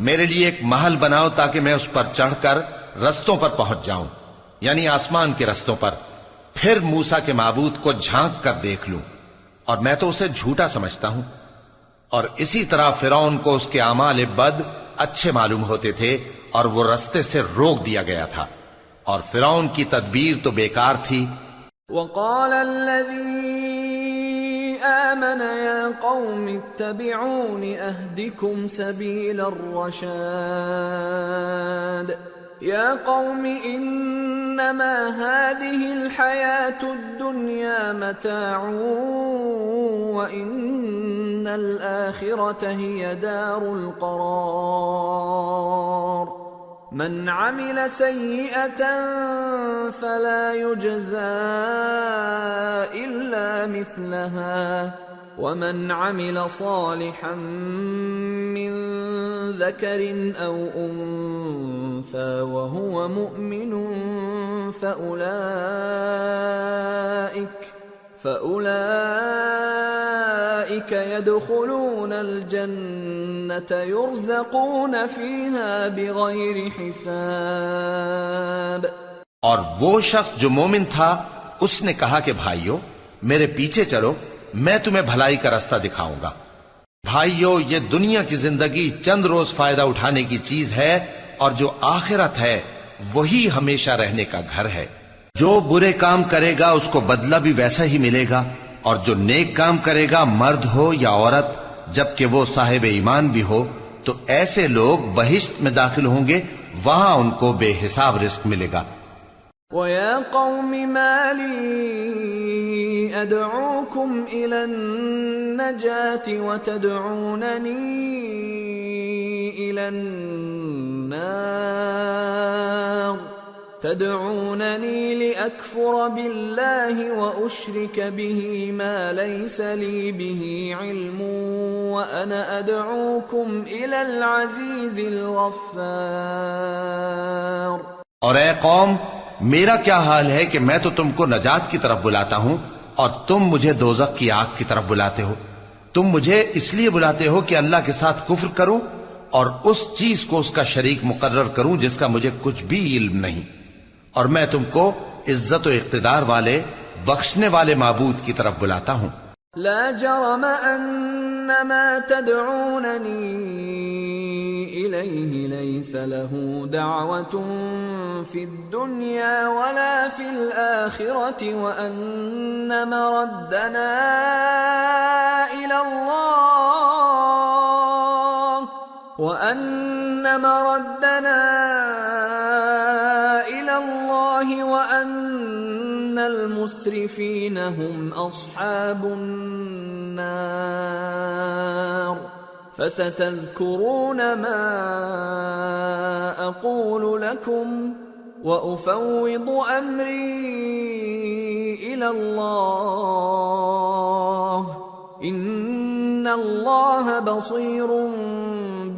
میرے لیے ایک محل بناؤ تاکہ میں اس پر چڑھ کر رستوں پر پہنچ جاؤں، یعنی آسمان کے رستوں پر، پھر موسیٰ کے معبود کو جھانک کر دیکھ لوں، اور میں تو اسے جھوٹا سمجھتا ہوں۔ اور اسی طرح فرعون کو اس کے اعمال بد اچھے معلوم ہوتے تھے اور وہ رستے سے روک دیا گیا تھا، اور فرعون کی تدبیر تو بیکار تھی۔ وقال الذي آمن يا قوم اتبعون أهدكم سبيل الرشاد يا قوم إنما هذه الحياة الدنيا متاع وإن الآخرة هي دار القرار من عمل سيئة فلا يجزى إلا مثلها ومن عمل صالحا من ذكر أو أنثى وهو مؤمن فأولئك يدخلون الجنة يرزقون فيها بغير حساب۔ اور وہ شخص جو مومن تھا اس نے کہا کہ بھائیو میرے پیچھے چلو، میں تمہیں بھلائی کا رستہ دکھاؤں گا۔ بھائیو یہ دنیا کی زندگی چند روز فائدہ اٹھانے کی چیز ہے، اور جو آخرت ہے وہی ہمیشہ رہنے کا گھر ہے۔ جو برے کام کرے گا اس کو بدلہ بھی ویسا ہی ملے گا، اور جو نیک کام کرے گا مرد ہو یا عورت جبکہ وہ صاحب ایمان بھی ہو تو ایسے لوگ بہشت میں داخل ہوں گے، وہاں ان کو بے حساب رزق ملے گا۔ وَيَا قَوْمِ مَا لِي أَدْعُوكُمْ إِلَى النَّجَاةِ وَتَدْعُونَنِي إِلَى النَّارِ تَدْعُونَنِي لِأَكْفُرَ بِاللَّهِ وَأُشْرِكَ بِهِ مَا لَيْسَ لِي بِهِ عِلْمٌ وَأَنَا أَدْعُوكُمْ إِلَى الْعَزِيزِ الْغَفَّارِ۔ اور اے قوم، میرا کیا حال ہے کہ میں تو تم کو نجات کی طرف بلاتا ہوں اور تم مجھے دوزخ کی آگ کی طرف بلاتے ہو۔ تم مجھے اس لیے بلاتے ہو کہ اللہ کے ساتھ کفر کروں اور اس چیز کو اس کا شریک مقرر کروں جس کا مجھے کچھ بھی علم نہیں، اور میں تم کو عزت و اقتدار والے بخشنے والے معبود کی طرف بلاتا ہوں۔ لا جرم ان ما تدعونني اليه ليس له دعوة في الدنيا ولا في الآخرة وان مردنا الى الله وان المسرفين هم اصحاب النار فستذكرون ما اقول لكم وافوض امري الى الله ان الله بصير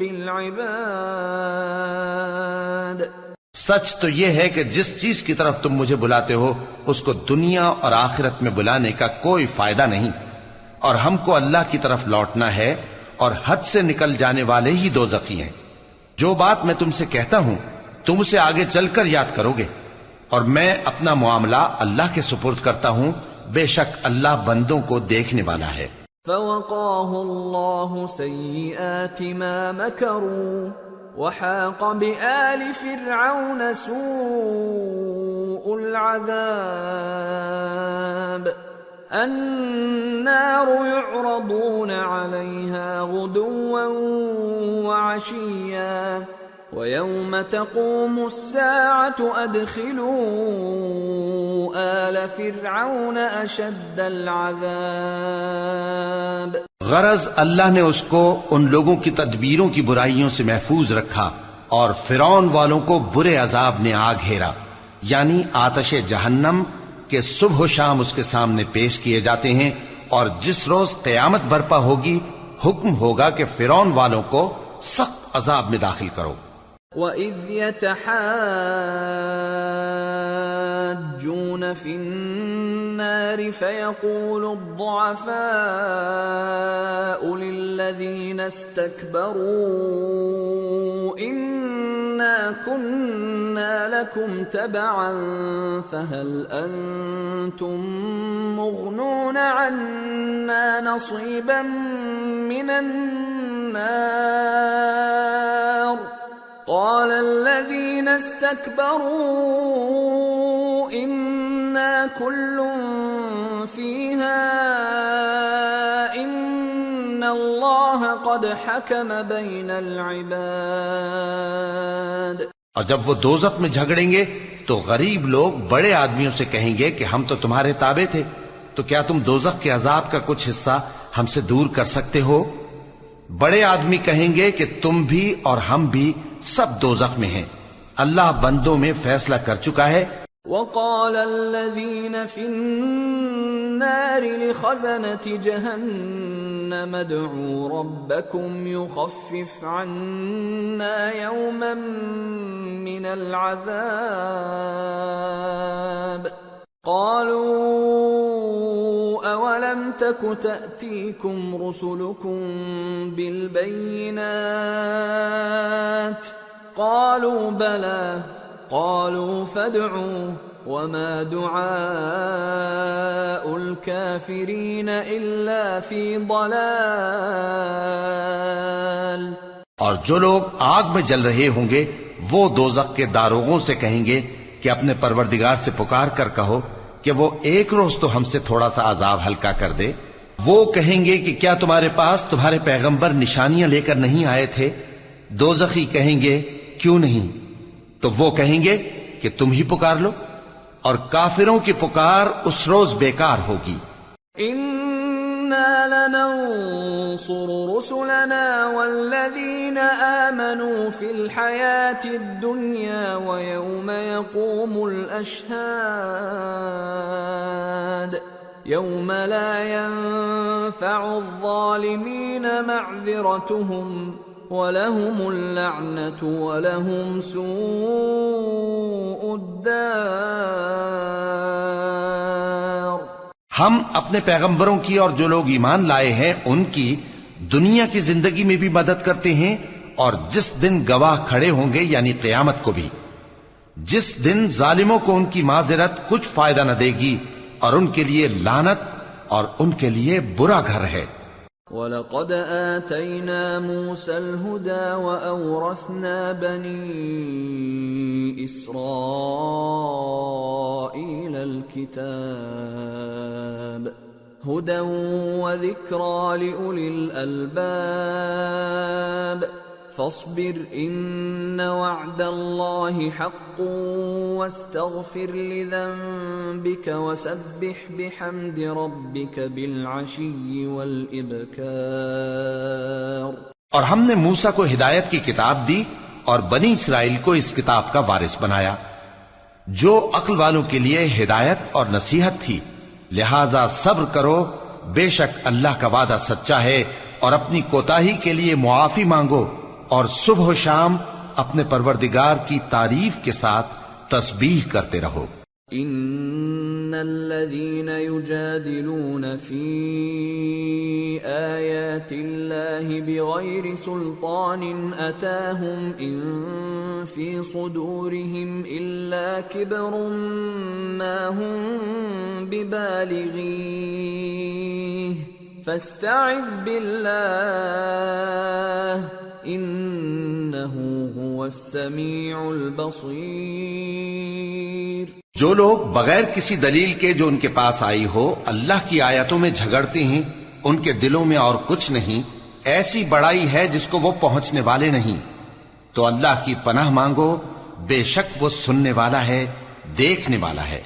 بالعباد۔ سچ تو یہ ہے کہ جس چیز کی طرف تم مجھے بلاتے ہو اس کو دنیا اور آخرت میں بلانے کا کوئی فائدہ نہیں، اور ہم کو اللہ کی طرف لوٹنا ہے، اور حد سے نکل جانے والے ہی دوزخی ہیں۔ جو بات میں تم سے کہتا ہوں تم اسے آگے چل کر یاد کرو گے، اور میں اپنا معاملہ اللہ کے سپرد کرتا ہوں، بے شک اللہ بندوں کو دیکھنے والا ہے۔ فوقاه الله سيئات ما مكروا وحاق بآل فرعون سوء العذاب النار يعرضون عليها غدوا وعشيا ويوم تقوم الساعة أدخلوا آل فرعون أشد العذاب۔ غرض اللہ نے اس کو ان لوگوں کی تدبیروں کی برائیوں سے محفوظ رکھا اور فرعون والوں کو برے عذاب نے آ گھیرا، یعنی آتش جہنم کے صبح و شام اس کے سامنے پیش کیے جاتے ہیں، اور جس روز قیامت برپا ہوگی حکم ہوگا کہ فرعون والوں کو سخت عذاب میں داخل کرو۔ وَإِذْ يَتَحَاجُّونَ فِي النَّارِ فَيَقُولُ الضُّعَفَاءُ لِلَّذِينَ اسْتَكْبَرُوا إِنَّا كُنَّا لَكُمْ تَبَعًا فَهَلْ أَنْتُمْ مُغْنُونَ عَنَّا نَصِيبًا مِنَ النَّارِ قال الذين استكبروا إنا كل فيها إن الله قد حكم بين العباد۔ اور جب وہ دوزخ میں جھگڑیں گے تو غریب لوگ بڑے آدمیوں سے کہیں گے کہ ہم تو تمہارے تابع تھے، تو کیا تم دوزخ کے عذاب کا کچھ حصہ ہم سے دور کر سکتے ہو؟ بڑے آدمی کہیں گے کہ تم بھی اور ہم بھی سب دوزخ میں ہیں، اللہ بندوں میں فیصلہ کر چکا ہے۔ وقال الذين في النار لخزنة جهنم ادعوا ربكم يخفف عنا يوما من العذاب قالوا أولم تك تأتيكم رسلكم بالبينات قالوا بلى قالوا فادعوا وما دعاء الكافرين إلا في ضلال۔ اور جو لوگ آگ میں جل رہے ہوں گے وہ دوزخ کے داروغوں سے کہیں گے کہ اپنے پروردگار سے پکار کر کہو کہ وہ ایک روز تو ہم سے تھوڑا سا عذاب ہلکا کر دے۔ وہ کہیں گے کہ کیا تمہارے پاس تمہارے پیغمبر نشانیاں لے کر نہیں آئے تھے؟ دوزخی کہیں گے کیوں نہیں؟ تو وہ کہیں گے کہ تم ہی پکار لو، اور کافروں کی پکار اس روز بیکار ہوگی۔ إنا لننصر رسلنا والذين آمنوا في الحياة الدنيا ويوم يقوم الأشهاد يوم لا ينفع الظالمين معذرتهم وَلَهُمُ اللَّعْنَةُ وَلَهُمْ سُوءُ الدَّارِ۔ ہم اپنے پیغمبروں کی اور جو لوگ ایمان لائے ہیں ان کی دنیا کی زندگی میں بھی مدد کرتے ہیں، اور جس دن گواہ کھڑے ہوں گے یعنی قیامت کو بھی، جس دن ظالموں کو ان کی معذرت کچھ فائدہ نہ دے گی، اور ان کے لیے لعنت اور ان کے لیے برا گھر ہے۔ وَلَقَدْ آتَيْنَا مُوسَى الْهُدَى وَأَوْرَثْنَا بَنِي إِسْرَائِيلَ الْكِتَابَ هُدًى وَذِكْرَى لِأُولِي الْأَلْبَابِ فاصبر إن وعد الله حق واستغفر لذنبك وسبح بحمد ربك بالعشي والإبكار۔ اور ہم نے موسیٰ کو ہدایت کی کتاب دی اور بنی اسرائیل کو اس کتاب کا وارث بنایا جو عقل والوں کے لیے ہدایت اور نصیحت تھی، لہذا صبر کرو، بے شک اللہ کا وعدہ سچا ہے، اور اپنی کوتاہی کے لیے معافی مانگو، اور صبح و شام اپنے پروردگار کی تعریف کے ساتھ تسبیح کرتے رہو۔ ان الذين يجادلون في آيات الله بغير سلطان اتاهم ان في صدورهم الا كبر ما هم ببالغيه فاستعذ بالله انه هو السميع البصير۔ جو لوگ بغیر کسی دلیل کے جو ان کے پاس آئی ہو اللہ کی آیتوں میں جھگڑتے ہیں، ان کے دلوں میں اور کچھ نہیں، ایسی بڑائی ہے جس کو وہ پہنچنے والے نہیں، تو اللہ کی پناہ مانگو، بے شک وہ سننے والا ہے، دیکھنے والا ہے۔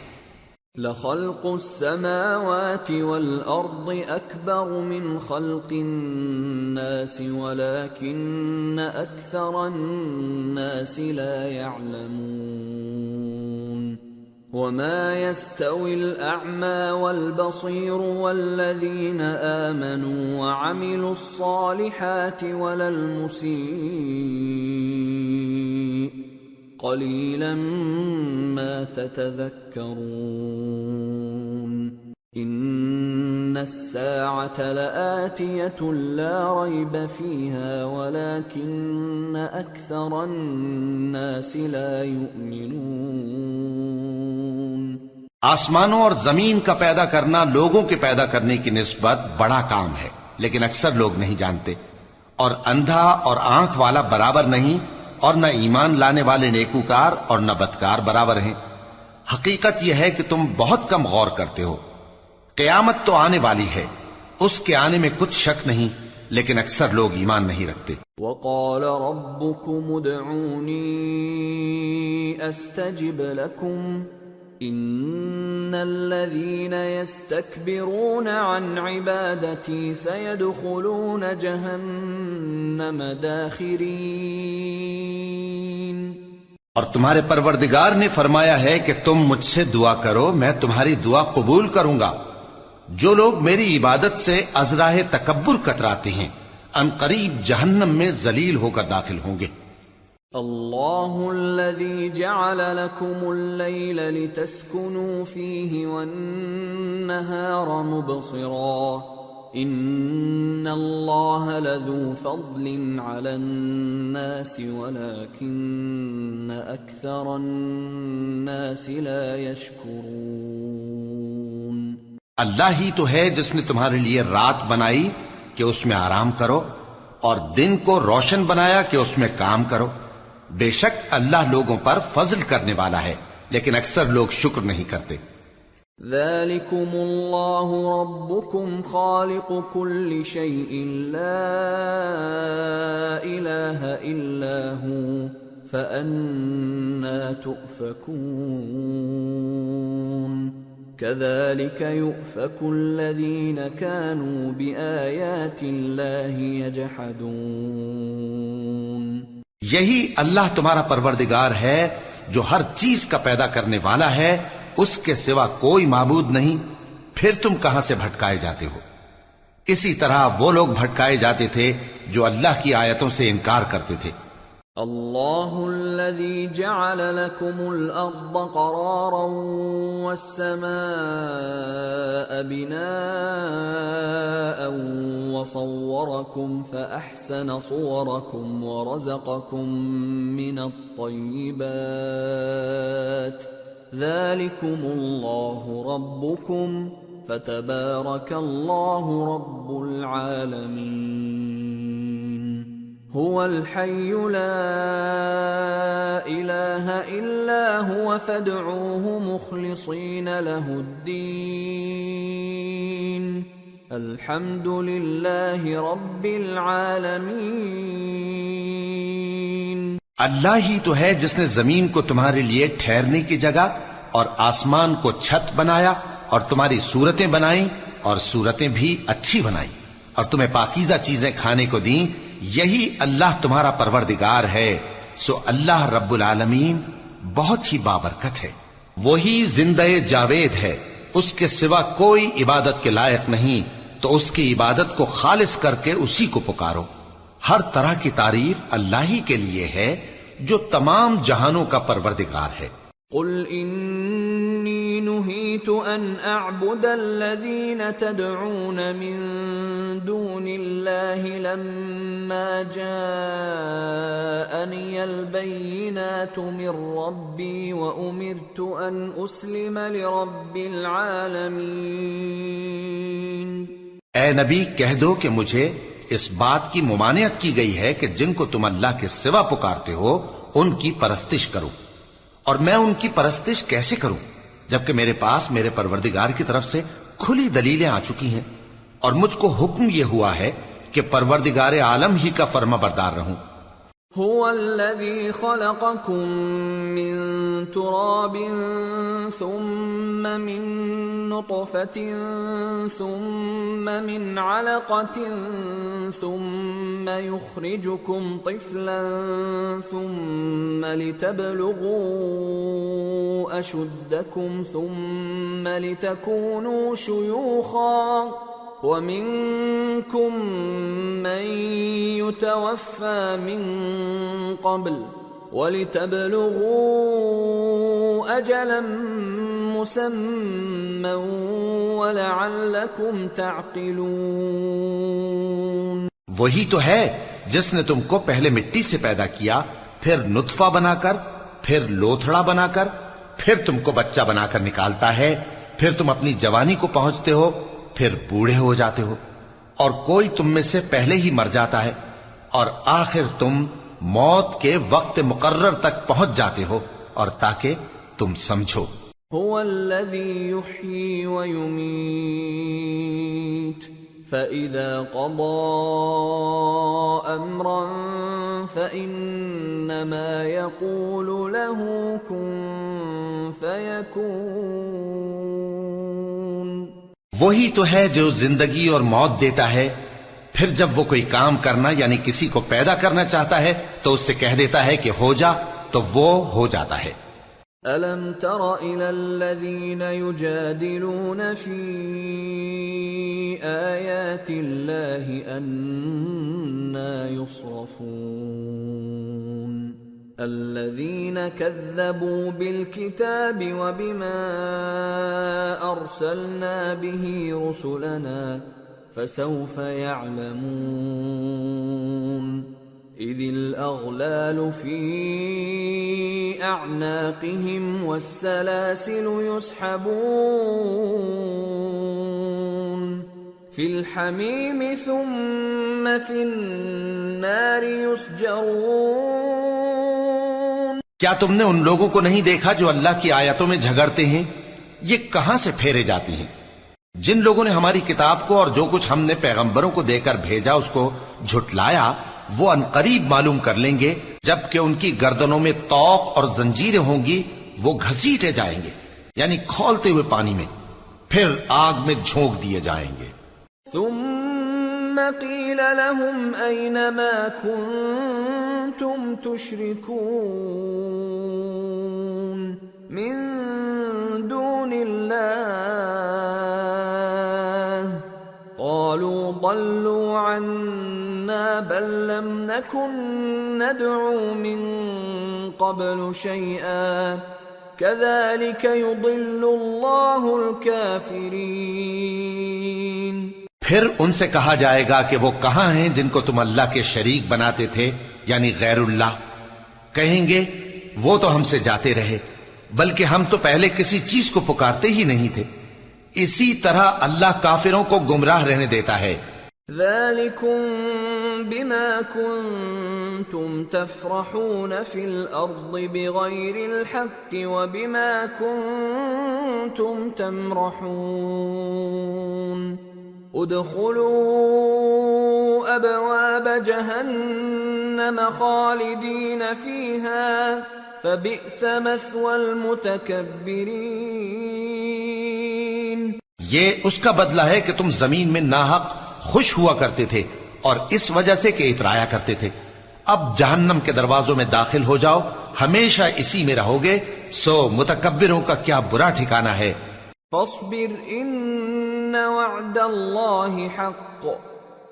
لَخَلْقُ السَّمَاوَاتِ وَالْأَرْضِ أَكْبَرُ مِنْ خَلْقِ النَّاسِ وَلَكِنَّ أَكْثَرَ النَّاسِ لَا يَعْلَمُونَ وَمَا يَسْتَوِي الْأَعْمَى وَالْبَصِيرُ وَالَّذِينَ آمَنُوا وَعَمِلُوا الصَّالِحَاتِ وَلَا الْمُسِيءُ قَلِيلًا مَا تَتَذَكَّرُونَ إِنَّ السَّاعَةَ لَآتِيَةٌ لَا رَيْبَ فِيهَا وَلَكِنَّ أَكْثَرَ النَّاسِ لَا يُؤْمِنُونَ۔ آسمانوں اور زمین کا پیدا کرنا لوگوں کے پیدا کرنے کی نسبت بڑا کام ہے، لیکن اکثر لوگ نہیں جانتے، اور اندھا اور آنکھ والا برابر نہیں، اور نہ ایمان لانے والے نیکوکار اور نہ بدکار برابر ہیں۔ حقیقت یہ ہے کہ تم بہت کم غور کرتے ہو۔ قیامت تو آنے والی ہے، اس کے آنے میں کچھ شک نہیں، لیکن اکثر لوگ ایمان نہیں رکھتے۔ وَقَالَ رَبُّكُمُ ادْعُونِي أَسْتَجِبْ لَكُمْ إِنَّ الَّذِينَ يَسْتَكْبِرُونَ عَنْ عِبَادَتِي سَيَدْخُلُونَ جَهَنَّمَ دَاخِرِينَ۔ اور تمہارے پروردگار نے فرمایا ہے کہ تم مجھ سے دعا کرو، میں تمہاری دعا قبول کروں گا۔ جو لوگ میری عبادت سے ازراہ تکبر کتراتے ہیں ان قریب جہنم میں ذلیل ہو کر داخل ہوں گے۔ اللہ الذی جعل لکم اللیل لتسکنوا فیہ والنہار مبصرا ان اللہ لذو فضل علی الناس ولکن اکثر الناس لا یشکرون۔ اللہ ہی تو ہے جس نے تمہارے لیے رات بنائی کہ اس میں آرام کرو، اور دن کو روشن بنایا کہ اس میں کام کرو۔ بے شک اللہ لوگوں پر فضل کرنے والا ہے، لیکن اکثر لوگ شکر نہیں کرتے۔ ذَلِكُمُ اللَّهُ رَبُّكُمْ خَالِقُ كُلِّ شَيْءٍ لَا إِلَٰهَ إِلَّا فأنا تؤفكون كذلك يؤفك الذين كانوا بآيات الله يجحدون یہی اللہ تمہارا پروردگار ہے جو ہر چیز کا پیدا کرنے والا ہے، اس کے سوا کوئی معبود نہیں، پھر تم کہاں سے بھٹکائے جاتے ہو؟ اسی طرح وہ لوگ بھٹکائے جاتے تھے جو اللہ کی آیتوں سے انکار کرتے تھے۔ اللہ الذي جعل لكم الأرض قرارا والسماء بناء وصوركم فأحسن صوركم ورزقكم من الطيبات ذلكم الله ربكم فتبارك الله رب العالمين هو الحي لا إله إلا هو فادعوه مخلصين له الدين الحمد لله رب العالمين اللہ ہی تو ہے جس نے زمین کو تمہارے لیے ٹھہرنے کی جگہ اور آسمان کو چھت بنایا اور تمہاری صورتیں بنائیں اور صورتیں بھی اچھی بنائیں اور تمہیں پاکیزہ چیزیں کھانے کو دیں، یہی اللہ تمہارا پروردگار ہے، سو اللہ رب العالمین بہت ہی بابرکت ہے۔ وہی زندہ جاوید ہے، اس کے سوا کوئی عبادت کے لائق نہیں، تو اس کی عبادت کو خالص کر کے اسی کو پکارو۔ ہر طرح کی تعریف اللہ ہی کے لیے ہے جو تمام جہانوں کا پروردگار ہے۔ قل انی نہیت ان اعبد الذین تدعون من دون اللہ لما جاءنی البینات من ربی وامرت ان اسلم لرب العالمین۔ اے نبی کہہ دو کہ مجھے اس بات کی ممانعت کی گئی ہے کہ جن کو تم اللہ کے سوا پکارتے ہو ان کی پرستش کرو، اور میں ان کی پرستش کیسے کروں جبکہ میرے پاس میرے پروردگار کی طرف سے کھلی دلیلیں آ چکی ہیں، اور مجھ کو حکم یہ ہوا ہے کہ پروردگار عالم ہی کا فرما بردار رہوں۔ هو الذي خلقكم من تراب ثم من نطفة ثم من علقة ثم يخرجكم طفلا ثم لتبلغوا أشدكم ثم لتكونوا شيوخا ومنكم من يتوفى من قبل وَلِتَبْلُغُوا أَجَلًا مُّسَمًّى وَلَعَلَّكُمْ تَعْقِلُونَ۔ وہی تو ہے جس نے تم کو پہلے مٹی سے پیدا کیا، پھر نطفہ بنا کر، پھر لوتھڑا بنا کر، پھر تم کو بچہ بنا کر نکالتا ہے، پھر تم اپنی جوانی کو پہنچتے ہو، پھر بوڑھے ہو جاتے ہو، اور کوئی تم میں سے پہلے ہی مر جاتا ہے، اور آخر تم موت کے وقت مقرر تک پہنچ جاتے ہو، اور تاکہ تم سمجھو۔ هو الذي يحيي ويميت فإذا قضى أمرا فإنما يقول له كن فيكون۔ وہی تو ہے جو زندگی اور موت دیتا ہے، پھر جب وہ کوئی کام کرنا یعنی کسی کو پیدا کرنا چاہتا ہے تو اس سے کہہ دیتا ہے کہ ہو جا، تو وہ ہو جاتا ہے۔ أَلَمْ تَرَ إِلَى الَّذِينَ يُجَادِلُونَ فِي آيَاتِ اللَّهِ أَنَّىٰ يُصْرَفُونَ الَّذِينَ كَذَّبُوا بِالْكِتَابِ وَبِمَا أَرْسَلْنَا بِهِ رُسُلَنَا فسوف يعلمون إذ الأغلال في أعناقهم والسلاسل يسحبون في الحميم ثم في النار يسجرون۔ کیا تم نے ان لوگوں کو نہیں دیکھا جو اللہ کی آیتوں میں جھگڑتے ہیں؟ یہ کہاں سے پھیرے جاتی ہیں؟ جن لوگوں نے ہماری کتاب کو اور جو کچھ ہم نے پیغمبروں کو دے کر بھیجا اس کو جھٹلایا، وہ عنقریب معلوم کر لیں گے جبکہ ان کی گردنوں میں طوق اور زنجیریں ہوں گی، وہ گھسیٹے جائیں گے یعنی کھولتے ہوئے پانی میں، پھر آگ میں جھونک دیے جائیں گے۔ ثم قیل لهم أين ما كنتم تشركون من دون الله قالوا ضلوا عنا بل لم نكن ندعو من قبل شيئا كذلك يضل الله الكافرين۔ پھر ان سے کہا جائے گا کہ وہ کہاں ہیں جن کو تم اللہ کے شریک بناتے تھے یعنی غیر اللہ؟ کہیں گے وہ تو ہم سے جاتے رہے، بلکہ ہم تو پہلے کسی چیز کو پکارتے ہی نہیں تھے۔ اسی طرح اللہ کافروں کو گمراہ رہنے دیتا ہے۔ ذلكم بما كنتم تفرحون في الأرض بغير الحق وبما كنتم تمرحون ادخلوا أبواب جهنم خالدين فيها فبئس مثوى المتكبرين۔ یہ اس کا بدلہ ہے کہ تم زمین میں ناحق خوش ہوا کرتے تھے اور اس وجہ سے کہ اترایا کرتے تھے۔ اب جہنم کے دروازوں میں داخل ہو جاؤ، ہمیشہ اسی میں رہو گے، سو متکبروں کا کیا برا ٹھکانہ ہے۔ فاصبر ان وعد اللہ حق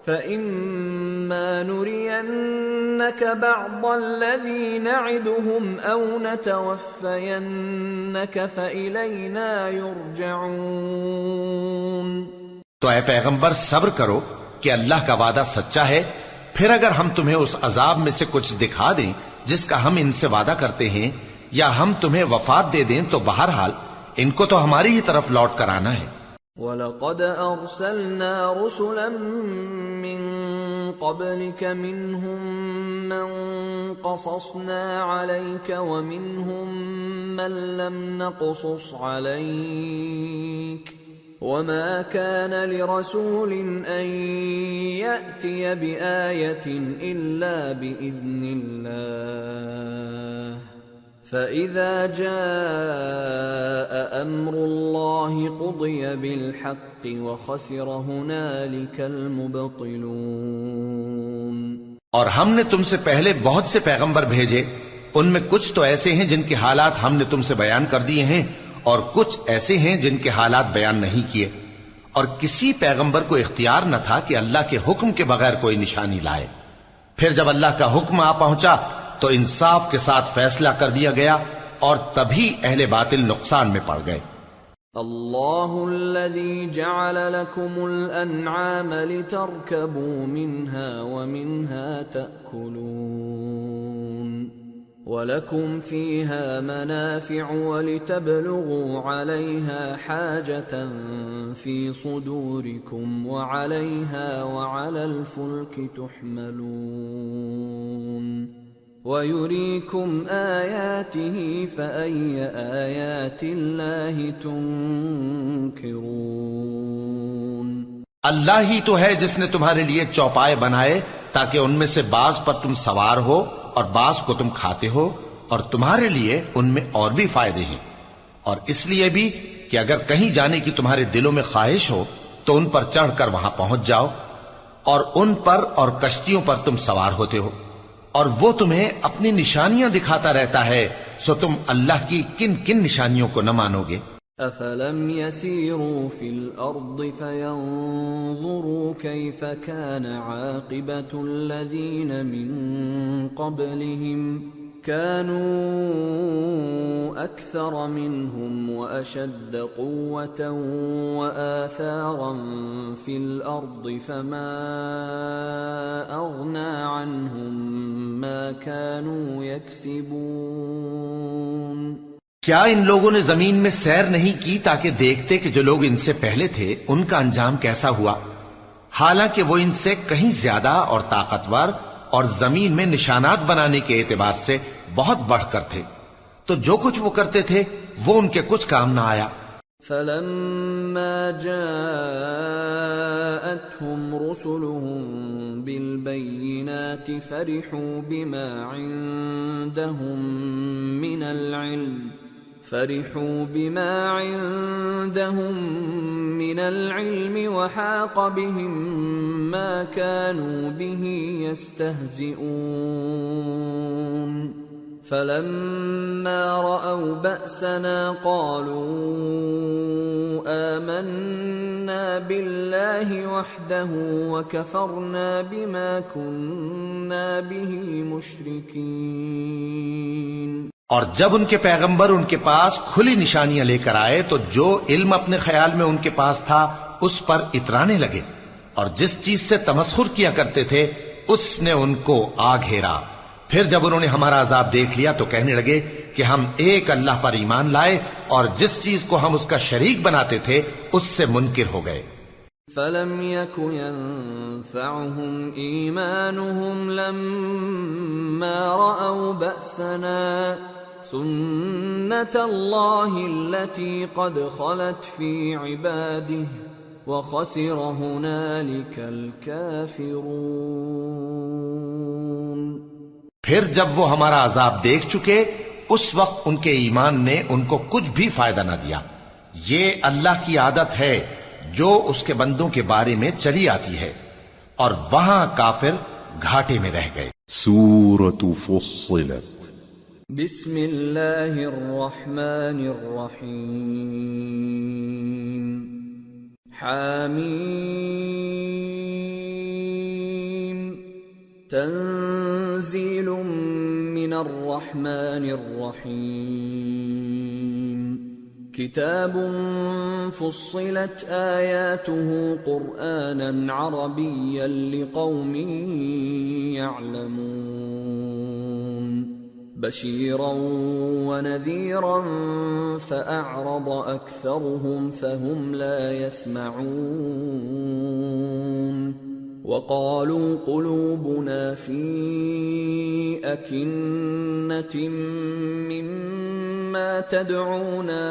فإما نرينك بعض الذي نعدهم أو نتوفينك فإلينا يرجعون۔ تو اے پیغمبر صبر کرو کہ اللہ کا وعدہ سچا ہے، پھر اگر ہم تمہیں اس عذاب میں سے کچھ دکھا دیں جس کا ہم ان سے وعدہ کرتے ہیں، یا ہم تمہیں وفات دے دیں، تو بہرحال ان کو تو ہماری ہی طرف لوٹ کر آنا ہے۔ وَلَقَدْ أَرْسَلْنَا رُسُلًا مِّن قَبْلِكَ مِنْهُمْ مَنْ قَصَصْنَا عَلَيْكَ وَمِنْهُمْ مَنْ لَمْ نَقْصُصْ عَلَيْكَ وَمَا كَانَ لِرَسُولٍ أَن يَأْتِيَ بِآيَةٍ إِلَّا بِإِذْنِ اللَّهِ فَإِذَا جَاءَ أَمْرُ اللَّهِ قُضِيَ بِالْحَقِّ وَخَسِرَ هُنَالِكَ الْمُبْطِلُونَ۔ اور ہم نے تم سے پہلے بہت سے پیغمبر بھیجے، ان میں کچھ تو ایسے ہیں جن کے حالات ہم نے تم سے بیان کر دیے ہیں، اور کچھ ایسے ہیں جن کے حالات بیان نہیں کیے، اور کسی پیغمبر کو اختیار نہ تھا کہ اللہ کے حکم کے بغیر کوئی نشانی لائے۔ پھر جب اللہ کا حکم آ پہنچا تو انصاف کے ساتھ فیصلہ کر دیا گیا، اور تبھی اہل باطل نقصان میں پڑ گئے۔ اللہ الذی جعل لکم الانعام لترکبوا منها ومنها تأکلون وَلَكُمْ فِيهَا مَنَافِعُ وَلِتَبْلُغُوا عَلَيْهَا حَاجَةً فِي صُدُورِكُمْ وَعَلَيْهَا وَعَلَى الْفُلْكِ تُحْمَلُونَ وَيُرِيكُمْ آيَاتِهِ فَأَيَّ آيَاتِ اللَّهِ تُنْكِرُونَ۔ اللہ ہی تو ہے جس نے تمہارے لیے چوپائے بنائے تاکہ ان میں سے بعض پر تم سوار ہو اور بعض کو تم کھاتے ہو، اور تمہارے لیے ان میں اور بھی فائدے ہیں، اور اس لیے بھی کہ اگر کہیں جانے کی تمہارے دلوں میں خواہش ہو تو ان پر چڑھ کر وہاں پہنچ جاؤ، اور ان پر اور کشتیوں پر تم سوار ہوتے ہو، اور وہ تمہیں اپنی نشانیاں دکھاتا رہتا ہے، سو تم اللہ کی کن کن نشانیوں کو نہ مانو گے؟ أَفَلَمْ يَسِيرُوا فِي الْأَرْضِ فَيَنْظُرُوا كَيْفَ كَانَ عَاقِبَةُ الَّذِينَ مِنْ قَبْلِهِمْ كَانُوا أَكْثَرَ مِنْهُمْ وَأَشَدَّ قُوَّةً وَآثَارًا فِي الْأَرْضِ فَمَا أَغْنَى عَنْهُمْ مَا كَانُوا يَكْسِبُونَ۔ کیا ان لوگوں نے زمین میں سیر نہیں کی تاکہ دیکھتے کہ جو لوگ ان سے پہلے تھے ان کا انجام کیسا ہوا، حالانکہ وہ ان سے کہیں زیادہ اور طاقتور اور زمین میں نشانات بنانے کے اعتبار سے بہت بڑھ کر تھے، تو جو کچھ وہ کرتے تھے وہ ان کے کچھ کام نہ آیا۔ فلما جاءتهم رسلهم بالبينات فرحوا بما عندهم من العلم وحاق بهم ما كانوا به يستهزئون فلما رأوا بأسنا قالوا آمنا بالله وحده وكفرنا بما كنا به مشركين۔ اور جب ان کے پیغمبر ان کے پاس کھلی نشانیاں لے کر آئے تو جو علم اپنے خیال میں ان کے پاس تھا اس پر اترانے لگے، اور جس چیز سے تمسخر کیا کرتے تھے اس نے ان کو آ گھیرا۔ پھر جب انہوں نے ہمارا عذاب دیکھ لیا تو کہنے لگے کہ ہم ایک اللہ پر ایمان لائے اور جس چیز کو ہم اس کا شریک بناتے تھے اس سے منکر ہو گئے۔ فَلَمْ يَكُ يَنفَعُهُمْ إِيمَانُهُمْ لَمَّا رَأَوْا بَأْسَنَا سُنَّةَ اللَّهِ الَّتِي قَدْ خَلَتْ فِي عِبَادِهِ وَخَسِرَ هُنَالِكَ الْكَافِرُونَ۔ پھر جب وہ ہمارا عذاب دیکھ چکے اس وقت ان کے ایمان نے ان کو کچھ بھی فائدہ نہ دیا۔ یہ اللہ کی عادت ہے جو اس کے بندوں کے بارے میں چلی آتی ہے، اور وہاں کافر گھاٹے میں رہ گئے۔ سورة فصلت۔ بسم اللہ الرحمن الرحیم۔ حامیم تنزیل من الرحمن الرحیم۔ کتاب فصلت آیاته قرآنا عربیا لقوم يعلمون بشیرا ونذیرا فأعرض أكثرهم فهم لا يسمعون وقالوا قلوبنا في أكنة مما تدعونا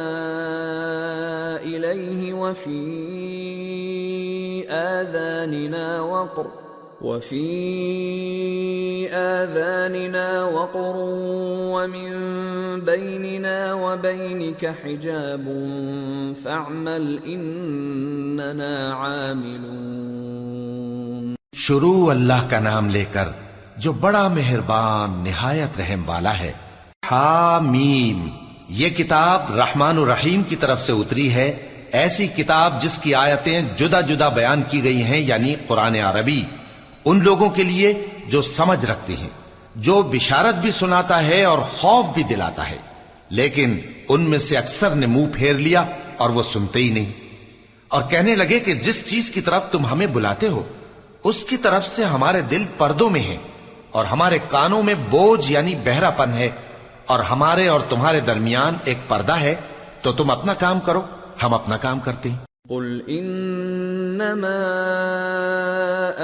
إليه وفي آذاننا وقر ومن بيننا وبينك حجاب فاعمل إننا عاملون۔ شروع اللہ کا نام لے کر جو بڑا مہربان نہایت رحم والا ہے۔ حامیم، یہ کتاب رحمان الرحیم کی طرف سے اتری ہے، ایسی کتاب جس کی آیتیں جدا جدا بیان کی گئی ہیں، یعنی قرآن عربی، ان لوگوں کے لیے جو سمجھ رکھتے ہیں، جو بشارت بھی سناتا ہے اور خوف بھی دلاتا ہے، لیکن ان میں سے اکثر نے منہ پھیر لیا اور وہ سنتے ہی نہیں، اور کہنے لگے کہ جس چیز کی طرف تم ہمیں بلاتے ہو اس کی طرف سے ہمارے دل پردوں میں ہیں، اور ہمارے کانوں میں بوجھ یعنی بہرا پن ہے، اور ہمارے اور تمہارے درمیان ایک پردہ ہے، تو تم اپنا کام کرو، ہم اپنا کام کرتے ہیں۔ قل انما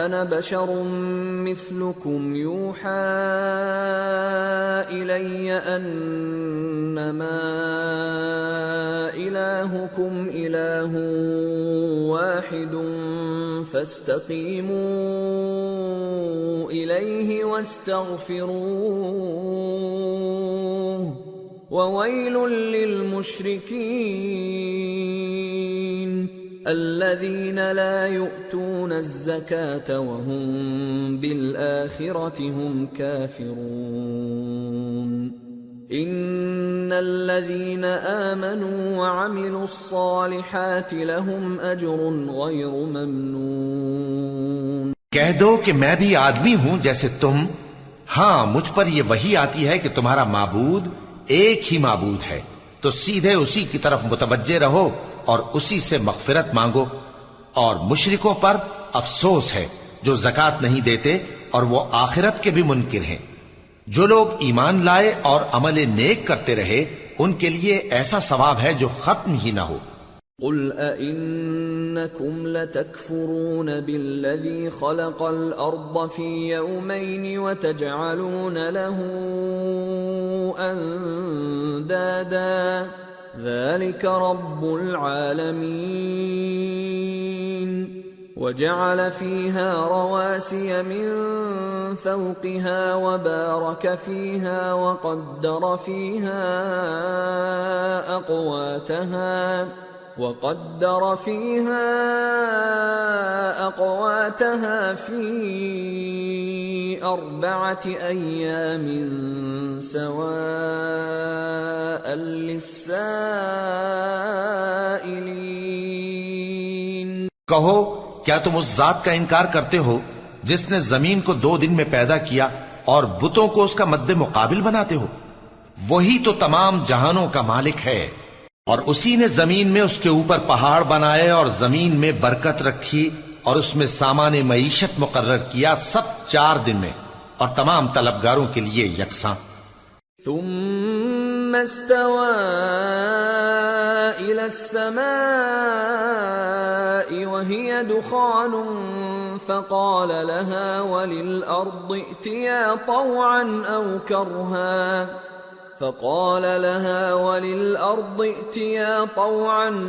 انا بشر مثلكم يوحى الي انما الهكم اله واحد فاستقيموا اليه واستغفروه وويل للمشركين الذين لا يؤتون الزكاة وهم بالآخرة هم كافرون إن الذين آمنوا وعملوا الصالحات لهم أجر غير ممنون۔ کہہ دو کہ میں بھی آدمی ہوں جیسے تم، ہاں مجھ پر یہ وحی آتی ہے کہ تمہارا معبود ایک ہی معبود ہے، تو سیدھے اسی کی طرف متوجہ رہو اور اسی سے مغفرت مانگو، اور مشرکوں پر افسوس ہے جو زکوٰۃ نہیں دیتے اور وہ آخرت کے بھی منکر ہیں۔ جو لوگ ایمان لائے اور عمل نیک کرتے رہے ان کے لیے ایسا ثواب ہے جو ختم ہی نہ ہو۔ قل أئنكم لتكفرون بالذي خلق الأرض في يومين وتجعلون له أندادا ذلك رب العالمين وجعل فيها رواسي من فوقها وبارك فيها وقدر فيها أقواتها في 4 أيام سواء للسائلين. کہو کیا تم اس ذات کا انکار کرتے ہو جس نے زمین کو 2 دن میں پیدا کیا اور بتوں کو اس کا مد مقابل بناتے ہو؟ وہی تو تمام جہانوں کا مالک ہے، اور اسی نے زمین میں اس کے اوپر پہاڑ بنائے اور زمین میں برکت رکھی اور اس میں سامان معیشت مقرر کیا، سب 4 دن میں، اور تمام طلبگاروں کے لیے یکساں. ثم استوى إلى السماء وهي دخان فقال لها وللأرض ائتيا طوعا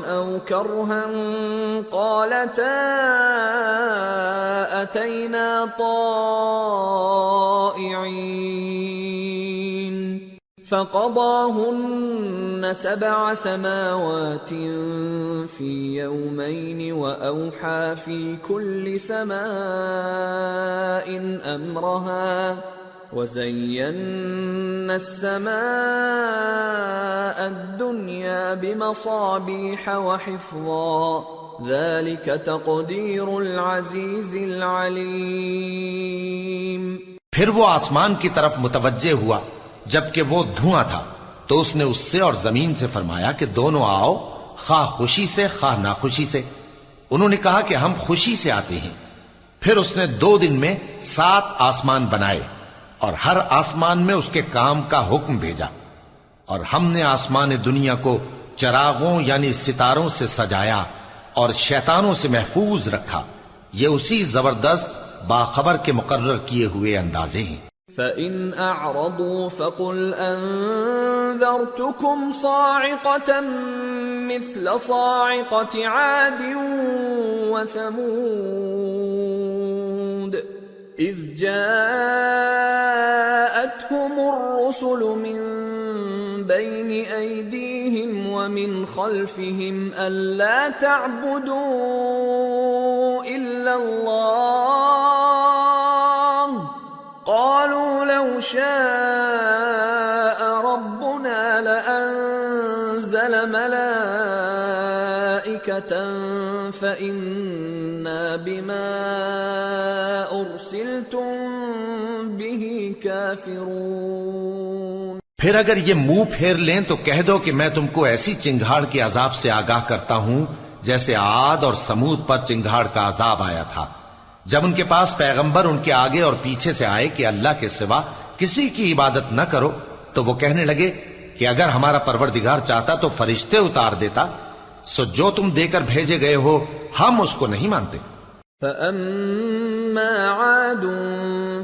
أو كرها قالتا أتينا طائعين. فقضاهن 7 سماوات في يومين وأوحى في كل سماء أمرها وزينا السماء الدنيا بمصابيح وحفظا ذلك تقدير العزيز العليم. پھر وہ آسمان کی طرف متوجہ ہوا جبکہ وہ دھواں تھا، تو اس نے اس سے اور زمین سے فرمایا کہ دونوں آؤ، خواہ خوشی سے خواہ ناخوشی سے. انہوں نے کہا کہ ہم خوشی سے آتے ہیں. پھر اس نے 2 دن میں 7 آسمان بنائے اور ہر آسمان میں اس کے کام کا حکم بھیجا، اور ہم نے آسمان دنیا کو چراغوں یعنی ستاروں سے سجایا اور شیطانوں سے محفوظ رکھا. یہ اسی زبردست باخبر کے مقرر کیے ہوئے اندازے ہیں. فَإِنْ أَعْرَضُوا فَقُلْ أَنذَرْتُكُمْ صَاعِقَةً مِثْلَ صَاعِقَةِ عَادٍ وَثَمُودَ إِذْ جَاءَتْهُمُ الرُّسُلُ مِنْ بَيْنِ أَيْدِيهِمْ وَمِنْ خَلْفِهِمْ أَلَّا تَعْبُدُوا إِلَّا اللَّهَ قَالُوا لَوْ شَاءَ رَبُّنَا لَأَنزَلَ مَلَائِكَةً فَإِنَّا بِمَا أُرْسِلْتُمْ بِهِ كَافِرُونَ. پھر اگر یہ منہ پھیر لیں تو کہہ دو کہ میں تم کو ایسی چنگھاڑ کے عذاب سے آگاہ کرتا ہوں جیسے عاد اور سمود پر چنگھاڑ کا عذاب آیا تھا، جب ان کے پاس پیغمبر ان کے آگے اور پیچھے سے آئے کہ اللہ کے سوا کسی کی عبادت نہ کرو، تو وہ کہنے لگے کہ اگر ہمارا پروردگار چاہتا تو فرشتے اتار دیتا، سو جو تم دے کر بھیجے گئے ہو ہم اس کو نہیں مانتے. فَأَمَّا عَادٌ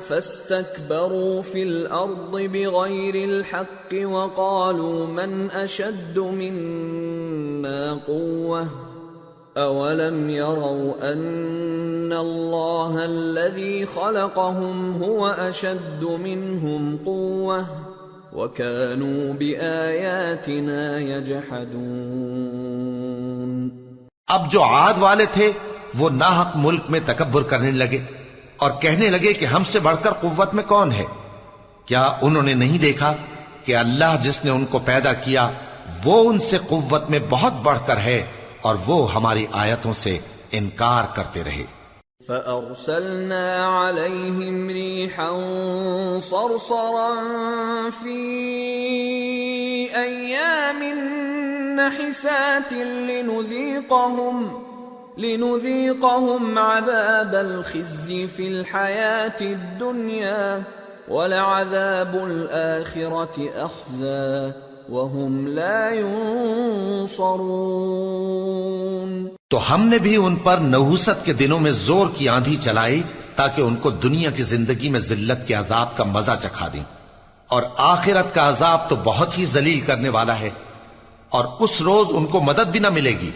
فَاسْتَكْبَرُوا فِي الْأَرْضِ بِغَيْرِ الْحَقِّ وَقَالُوا مَنْ أَشَدُّ مِنَّا قُوَّةً أَوَلَمْ يَرَوْا أَنَّ اللَّهَ الَّذِي خَلَقَهُمْ هُوَ أَشَدُّ مِنْهُمْ قُوَّةً وَكَانُوا بِآيَاتِنَا يَجْحَدُونَ. اب جو عاد والے تھے وہ ناحق ملک میں تکبر کرنے لگے اور کہنے لگے کہ ہم سے بڑھ کر قوت میں کون ہے؟ کیا انہوں نے نہیں دیکھا کہ اللہ جس نے ان کو پیدا کیا وہ ان سے قوت میں بہت بڑھ کر ہے، اور وہ ہماری آیتوں سے انکار کرتے رہے. فَأَرْسَلْنَا عَلَيْهِمْ رِيحًا صَرْصَرًا فِي أَيَّامٍ نَحِسَاتٍ لِنُذِيقَهُمْ عَذَابَ الْخِزْيِ فِي الْحَيَاةِ الدُّنْيَا وَلَعَذَابُ الْآخِرَةِ أَخْزَى وَهُمْ لَا يُنصَرُونَ. تو ہم نے بھی ان پر نحوست کے دنوں میں زور کی آندھی چلائی تاکہ ان کو دنیا کی زندگی میں ذلت کے عذاب کا مزہ چکھا دیں، اور آخرت کا عذاب تو بہت ہی ذلیل کرنے والا ہے، اور اس روز ان کو مدد بھی نہ ملے گی۔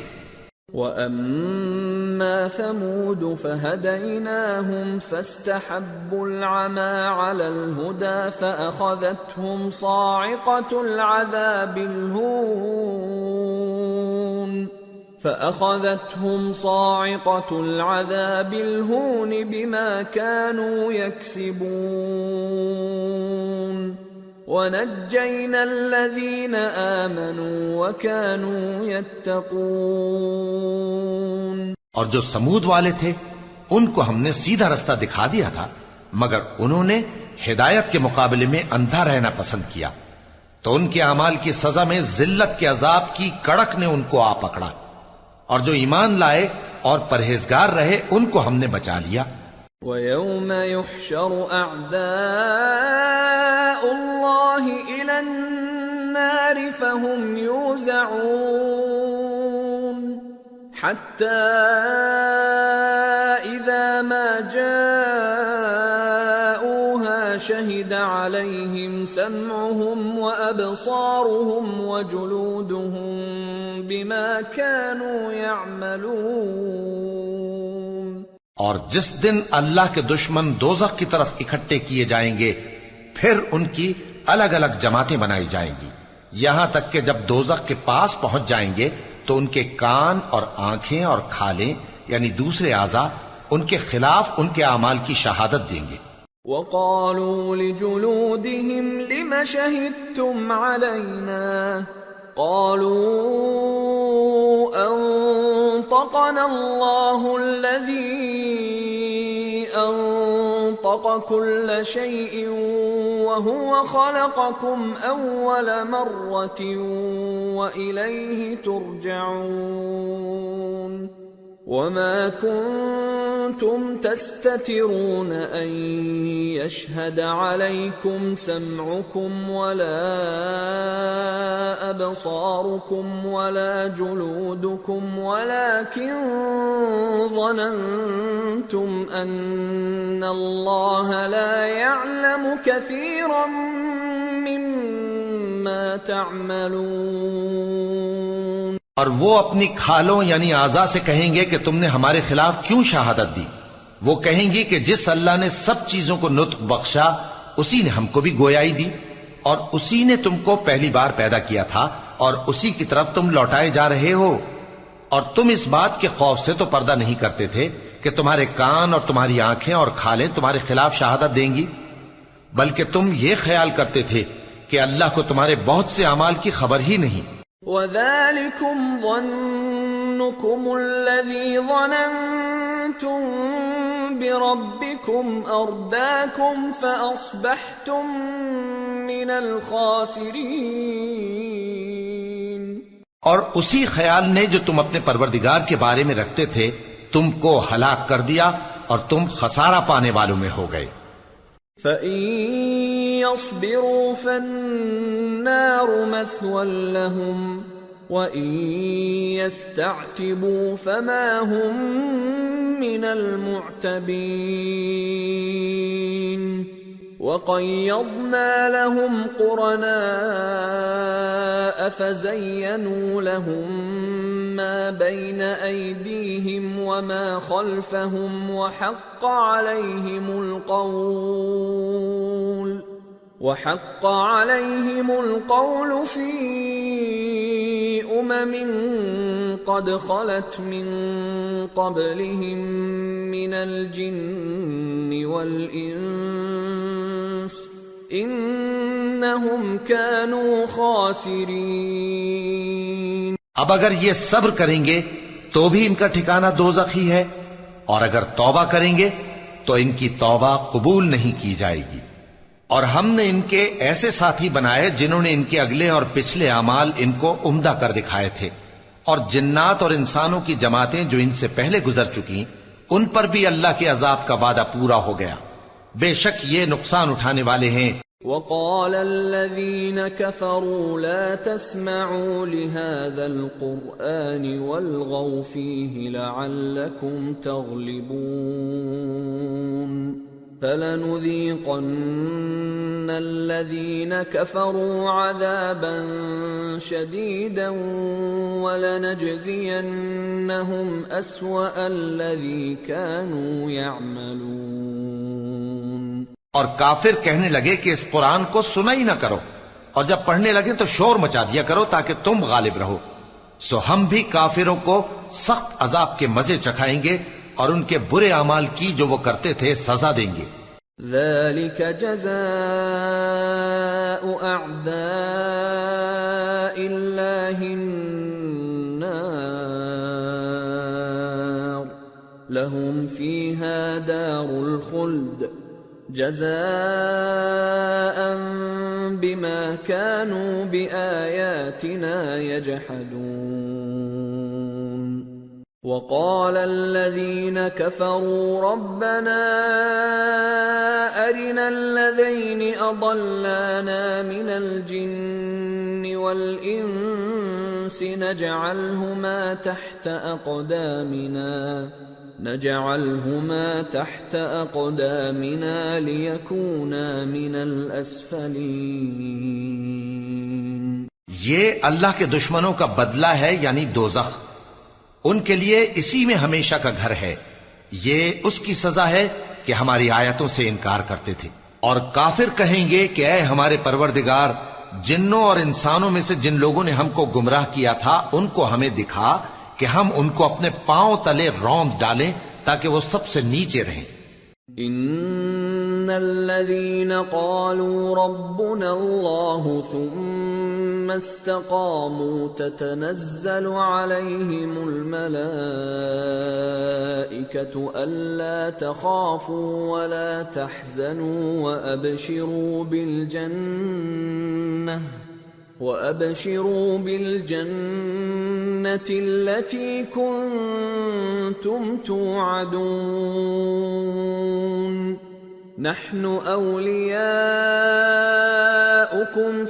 وَأَمَّا ثَمُودُ فَهَدَيْنَاهُمْ فَاسْتَحَبُّوا الْعَمَى عَلَى الْهُدَى فَأَخَذَتْهُمْ صَاعِقَةُ الْعَذَابِ الْهُونِ بِمَا كَانُوا يَكْسِبُونَ وَنَجَّيْنَا الَّذِينَ آمَنُوا وَكَانُوا يَتَّقُونَ۔ اور جو سمود والے تھے ان کو ہم نے سیدھا رستہ دکھا دیا تھا، مگر انہوں نے ہدایت کے مقابلے میں اندھا رہنا پسند کیا، تو ان کے اعمال کی سزا میں ذلت کے عذاب کی کڑک نے ان کو آ پکڑا، اور جو ایمان لائے اور پرہیزگار رہے ان کو ہم نے بچا لیا۔ وَيَوْمَ يُحْشَرُ أَعْدَاءُ اللَّهِ إِلَى النَّارِ فَهُمْ يُوزَعُونَ حَتَّى إِذَا مَا جَاءُوهَا شَهِدَ عَلَيْهِمْ سَمْعُهُمْ وَأَبْصَارُهُمْ وَجُلُودُهُمْ بِمَا كَانُوا يَعْمَلُونَ۔ اور جس دن اللہ کے دشمن دوزخ کی طرف اکٹھے کیے جائیں گے، پھر ان کی الگ الگ جماعتیں بنائی جائیں گی، یہاں تک کہ جب دوزخ کے پاس پہنچ جائیں گے تو ان کے کان اور آنکھیں اور کھالیں یعنی دوسرے اعضاء ان کے خلاف ان کے اعمال کی شہادت دیں گے۔ وَقَالُوا لِجُلُودِهِمْ لِمَ شَهِدتُّمْ عَلَيْنَا قَالُوا أَنطَقَنَا اللَّهُ الَّذِي أَنطَقَ كُلَّ شَيْءٍ وَهُوَ خَلَقَكُمْ أَوَّلَ مَرَّةٍ وَإِلَيْهِ تُرْجَعُونَ وَمَا كُنتُمْ تَسْتَتِرُونَ أَن يَشْهَدَ عَلَيْكُمْ سَمْعُكُمْ وَلَا أَبْصَارُكُمْ وَلَا جُلُودُكُمْ وَلَكِنْ ظَنَنْتُمْ أَنَّ اللَّهَ لَا يَعْلَمُ كَثِيرًا مِّمَّا تَعْمَلُونَ۔ اور وہ اپنی کھالوں یعنی اعضاء سے کہیں گے کہ تم نے ہمارے خلاف کیوں شہادت دی؟ وہ کہیں گی کہ جس اللہ نے سب چیزوں کو نطق بخشا اسی نے ہم کو بھی گویائی دی، اور اسی نے تم کو پہلی بار پیدا کیا تھا، اور اسی کی طرف تم لوٹائے جا رہے ہو، اور تم اس بات کے خوف سے تو پردہ نہیں کرتے تھے کہ تمہارے کان اور تمہاری آنکھیں اور کھالیں تمہارے خلاف شہادت دیں گی، بلکہ تم یہ خیال کرتے تھے کہ اللہ کو تمہارے بہت سے اعمال کی خبر ہی نہیں۔ وَذَلِكُمْ ظَنُّكُمُ الَّذِي ظَنَنْتُمْ بِرَبِّكُمْ أَرْدَاكُمْ فَأَصْبَحْتُمْ مِنَ الْخَاسِرِينَ۔ اور اسی خیال نے جو تم اپنے پروردگار کے بارے میں رکھتے تھے تم کو ہلاک کر دیا اور تم خسارہ پانے والوں میں ہو گئے۔ فَإِن يَصْبِرُوا فَالنَّارُ مَثْوًى لَهُمْ وَإِن يَسْتَعْتِبُوا فَمَا هُمْ مِنَ الْمُعْتَبِينَ وَقَيَّضْنَا لَهُمْ قُرَنَاءَ فَزَيَّنُوا لَهُم مَّا بَيْنَ أَيْدِيهِمْ وَمَا خَلْفَهُمْ وَحَقَّ عَلَيْهِمُ الْقَوْلُ فِي أُمَمٍ قَدْ خَلَتْ مِن قَبْلِهِم مِّنَ الْجِنِّ وَالْإِنسِ إِنَّهُمْ كَانُوا خَاسِرِينَ۔ اب اگر یہ صبر کریں گے تو بھی ان کا ٹھکانہ دوزخ ہی ہے، اور اگر توبہ کریں گے تو ان کی توبہ قبول نہیں کی جائے گی۔ اور ہم نے ان کے ایسے ساتھی بنائے جنہوں نے ان کے اگلے اور پچھلے اعمال ان کو عمدہ کر دکھائے تھے، اور جنات اور انسانوں کی جماعتیں جو ان سے پہلے گزر چکی ان پر بھی اللہ کے عذاب کا وعدہ پورا ہو گیا، بے شک یہ نقصان اٹھانے والے ہیں۔ وَقَالَ الَّذِينَ كَفَرُوا لَا تَسْمَعُوا لِهَذَا الْقُرْآنِ وَالْغَوْا فِيهِ لَعَلَّكُمْ تَغْلِبُونَ۔ فَلَنُذِيقَنَّ الَّذِينَ كَفَرُوا عَذَابًا شَدِيدًا وَلَنَجْزِيَنَّهُمْ أَسْوَأَ الَّذِي كَانُوا يَعْمَلُونَ۔ اور کافر کہنے لگے کہ اس قرآن کو سنا ہی نہ کرو، اور جب پڑھنے لگے تو شور مچا دیا کرو تاکہ تم غالب رہو۔ سو ہم بھی کافروں کو سخت عذاب کے مزے چکھائیں گے اور ان کے برے اعمال کی جو وہ کرتے تھے سزا دیں گے۔ ذَلِكَ جَزَاءُ أَعْدَاءِ اللَّهِ النَّارُ لَهُمْ فِيهَا دَارُ الْخُلْدِ جَزَاءً بِمَا كَانُوا بِآيَاتِنَا يَجْحَدُونَ۔ وَقَالَ الَّذِينَ كَفَرُوا رَبَّنَا أَرِنَا الَّذَيْنِ أَضَلَّانَا مِنَ الْجِنِّ وَالْإِنسِ نَجْعَلْهُمَا تَحْتَ أَقْدَامِنَا لِيَكُونَا مِنَ الْأَسْفَلِينَ۔ یہ اللہ کے دشمنوں کا بدلہ ہے، یعنی دوزخ، ان کے لیے اسی میں ہمیشہ کا گھر ہے۔ یہ اس کی سزا ہے کہ ہماری آیتوں سے انکار کرتے تھے۔ اور کافر کہیں گے کہ اے ہمارے پروردگار، جنوں اور انسانوں میں سے جن لوگوں نے ہم کو گمراہ کیا تھا ان کو ہمیں دکھا کہ ہم ان کو اپنے پاؤں تلے روند ڈالیں تاکہ وہ سب سے نیچے رہیں۔ ان الذين قالوا ربنا الله ثم استقاموا تتنزل عليهم الملائكة ألا تخافوا ولا تحزنوا وأبشروا بالجنة التي كنتم توعدون نحن أولياؤكم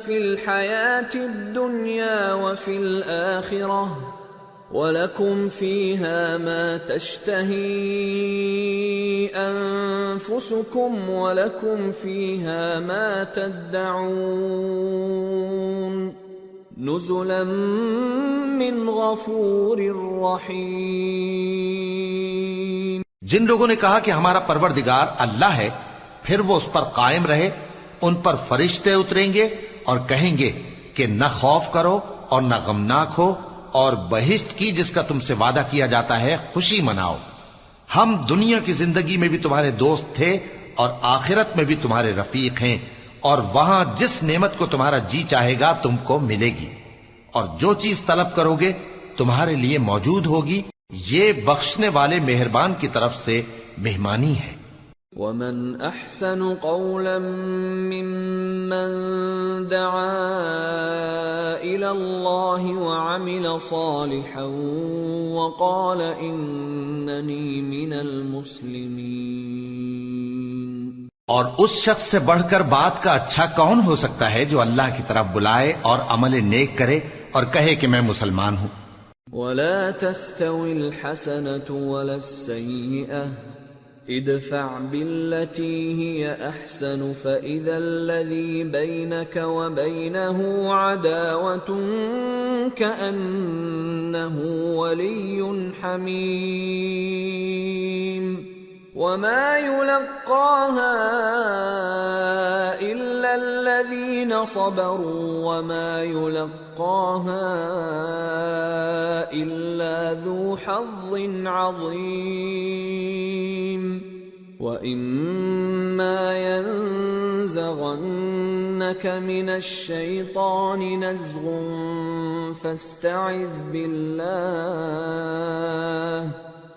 في الحياة الدنيا وفي الآخرة وَلَكُمْ فِيهَا مَا تَشْتَهِي أَنفُسُكُمْ وَلَكُمْ فِيهَا مَا تَدَّعُونَ نُزُلًا مِّنْ غَفُورٍ رَّحِيمٍ۔ جن لوگوں نے کہا کہ ہمارا پروردگار اللہ ہے، پھر وہ اس پر قائم رہے، ان پر فرشتے اتریں گے اور کہیں گے کہ نہ خوف کرو اور نہ غمناک ہو، اور بہشت کی جس کا تم سے وعدہ کیا جاتا ہے خوشی مناؤ۔ ہم دنیا کی زندگی میں بھی تمہارے دوست تھے اور آخرت میں بھی تمہارے رفیق ہیں، اور وہاں جس نعمت کو تمہارا جی چاہے گا تم کو ملے گی، اور جو چیز طلب کرو گے تمہارے لیے موجود ہوگی۔ یہ بخشنے والے مہربان کی طرف سے مہمانی ہے۔ وَمَنْ أَحْسَنُ قَوْلًا مِّمَّنْ دَعَا إِلَى اللَّهِ وَعَمِلَ صَالِحًا وَقَالَ إِنَّنِي مِنَ الْمُسْلِمِينَ۔ اور اس شخص سے بڑھ کر بات کا اچھا کون ہو سکتا ہے جو اللہ کی طرف بلائے اور عمل نیک کرے اور کہے کہ میں مسلمان ہوں۔ وَلَا تَسْتَوِي الْحَسَنَةُ وَلَا السَّيِّئَةُ ادفع بالتي هي احسن فاذا الذي بينك وبينه عداوة كأنه ولي حميم وما يلقاها الا الذين صبروا وما يلقاها الا ذو حظ عظيم وَإِمَّا يَنزَغَنَّكَ مِنَ الشَّيْطَانِ نَزْغٌ فَاسْتَعِذْ بِاللَّهِ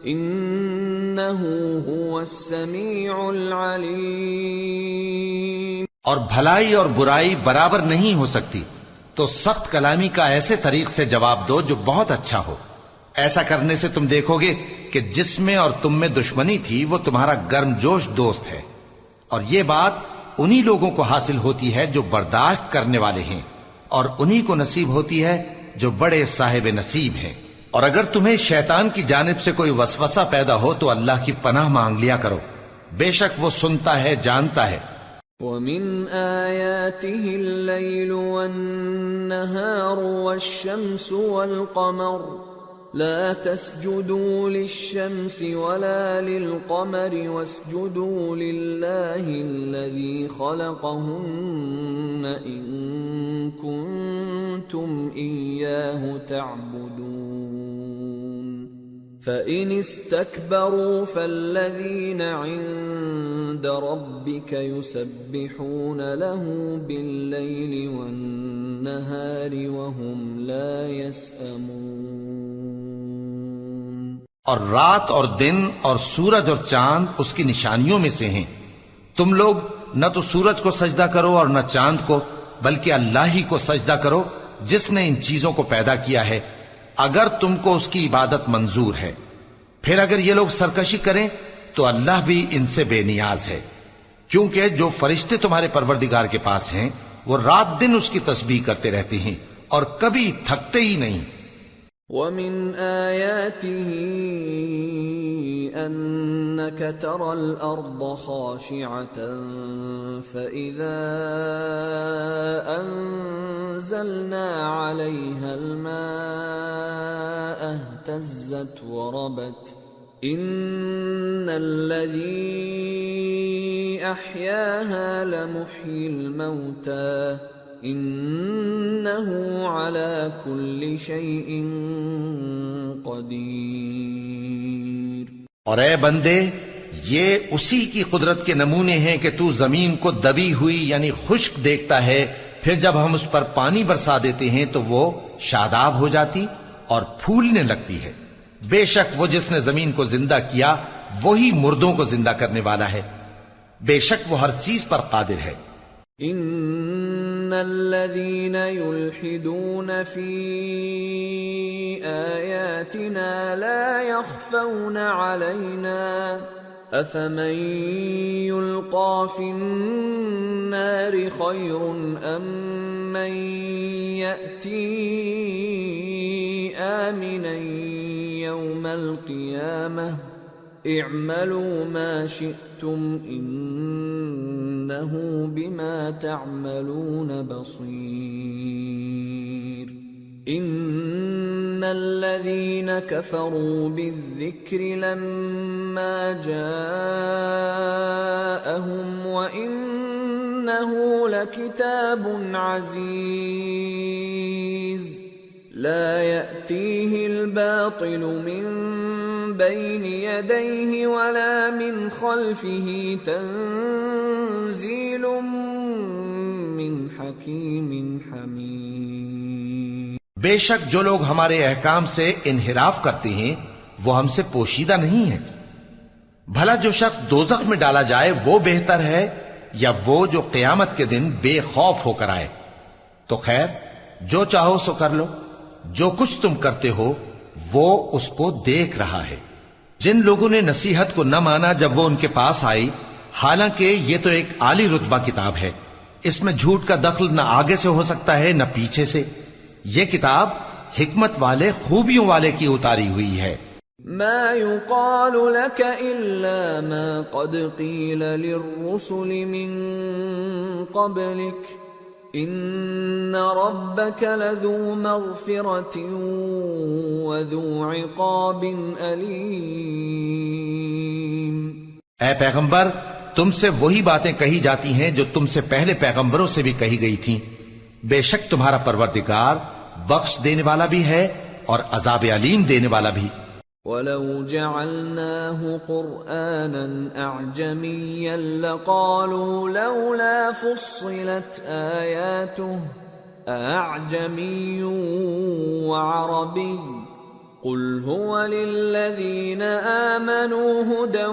إِنَّهُ هُوَ السَّمِيعُ الْعَلِيمُ۔ اور بھلائی اور برائی برابر نہیں ہو سکتی، تو سخت کلامی کا ایسے طریق سے جواب دو جو بہت اچھا ہو۔ ایسا کرنے سے تم دیکھو گے کہ جس میں اور تم میں دشمنی تھی وہ تمہارا گرم جوش دوست ہے، اور یہ بات انہی لوگوں کو حاصل ہوتی ہے جو برداشت کرنے والے ہیں، اور انہی کو نصیب ہوتی ہے جو بڑے صاحب نصیب ہیں۔ اور اگر تمہیں شیطان کی جانب سے کوئی وسوسہ پیدا ہو تو اللہ کی پناہ مانگ لیا کرو، بے شک وہ سنتا ہے، جانتا ہے۔ وَمِنْ آيَاتِهِ اللَّيْلُ وَالنَّهَارُ وَالشَّمْسُ وَالْقَمَرُ لَا تَسْجُدُوا لِلشَّمْسِ وَلَا لِلْقَمَرِ وَاسْجُدُوا لِلَّهِ الَّذِي خَلَقَهُنَّ إِن كُنتُمْ إِيَّاهُ تَعْبُدُونَ فَإِنِ اسْتَكْبَرُوا فَالَّذِينَ عِندَ رَبِّكَ يُسَبِّحُونَ لَهُ بِاللَّيْلِ وَالنَّهَارِ وَهُمْ لَا يَسْأَمُونَ۔ اور رات اور دن اور سورج اور چاند اس کی نشانیوں میں سے ہیں۔ تم لوگ نہ تو سورج کو سجدہ کرو اور نہ چاند کو، بلکہ اللہ ہی کو سجدہ کرو جس نے ان چیزوں کو پیدا کیا ہے، اگر تم کو اس کی عبادت منظور ہے۔ پھر اگر یہ لوگ سرکشی کریں تو اللہ بھی ان سے بے نیاز ہے، کیونکہ جو فرشتے تمہارے پروردگار کے پاس ہیں وہ رات دن اس کی تسبیح کرتے رہتے ہیں اور کبھی تھکتے ہی نہیں۔ وَمِنْ آيَاتِهِ أَنَّكَ تَرَى الْأَرْضَ خَاشِعَةً فَإِذَا أَنزَلْنَا عَلَيْهَا الْمَاءَ اهْتَزَّتْ وَرَبَتْ إِنَّ الَّذِي أَحْيَاهَا لَمُحْيِي الْمَوْتَى إِنَّهُ عَلَى كُلِّ شَيْءٍ قَدِيرٌ۔ اور اے بندے، یہ اسی کی قدرت کے نمونے ہیں کہ تو زمین کو دبی ہوئی یعنی خشک دیکھتا ہے، پھر جب ہم اس پر پانی برسا دیتے ہیں تو وہ شاداب ہو جاتی اور پھولنے لگتی ہے۔ بے شک وہ جس نے زمین کو زندہ کیا وہی مردوں کو زندہ کرنے والا ہے، بے شک وہ ہر چیز پر قادر ہے۔ ان الذين يلحدون في آياتنا لا يخفون علينا افمن يلقى في النار خير ام من يأتي آمنا يوم القيامة اعملوا ما شئتم انه بما تعملون بصير ان الذين كفروا بالذكر لما جاءهم وانه لكتاب عزيز لا يأتيه الباطل من بين يديه ولا من خلفه تنزيل من حكيم حميد۔ بے شک جو لوگ ہمارے احکام سے انحراف کرتے ہیں وہ ہم سے پوشیدہ نہیں ہیں۔ بھلا جو شخص دوزخ میں ڈالا جائے وہ بہتر ہے یا وہ جو قیامت کے دن بے خوف ہو کر آئے؟ تو خیر جو چاہو سو کر لو، جو کچھ تم کرتے ہو وہ اس کو دیکھ رہا ہے۔ جن لوگوں نے نصیحت کو نہ مانا جب وہ ان کے پاس آئی، حالانکہ یہ تو ایک عالی رتبہ کتاب ہے، اس میں جھوٹ کا دخل نہ آگے سے ہو سکتا ہے نہ پیچھے سے۔ یہ کتاب حکمت والے خوبیوں والے کی اتاری ہوئی ہے۔ ما يقال لك إلا ما قد قيل للرسل من قبلك ان ربك لذو مغفرة وذو عقاب أليم۔ اے پیغمبر، تم سے وہی باتیں کہی جاتی ہیں جو تم سے پہلے پیغمبروں سے بھی کہی گئی تھیں، بے شک تمہارا پروردگار بخش دینے والا بھی ہے اور عذاب علیم دینے والا بھی۔ وَلَوْ جَعَلْنَاهُ قُرْآنًا أَعْجَمِيًّا لَقَالُوا لَوْلَا فُصِّلَتْ آيَاتُهُ أَأَعْجَمِيٌّ وَعَرَبِيٌّ قُلْ هُوَ لِلَّذِينَ آمَنُوا هُدًى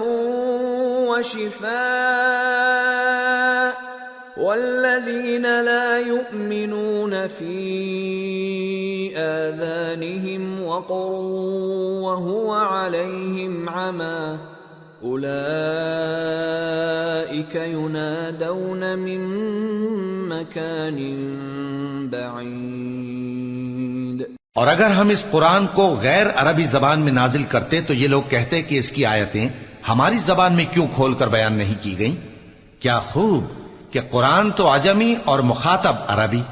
وَشِفَاءٌ وَالَّذِينَ لَا يُؤْمِنُونَ فِي آذَانِهِمْ وَقْرٌ وَهُوَ عَلَيْهِمْ عَمًى أُولَئِكَ يُنَادَوْنَ مِن مَّكَانٍ بَعِيدٍ۔ اور اگر ہم اس قرآن کو غیر عربی زبان میں نازل کرتے تو یہ لوگ کہتے کہ اس کی آیتیں ہماری زبان میں کیوں کھول کر بیان نہیں کی گئی؟ کیا خوب کہ قرآن تو عجمی اور مخاطب عربی.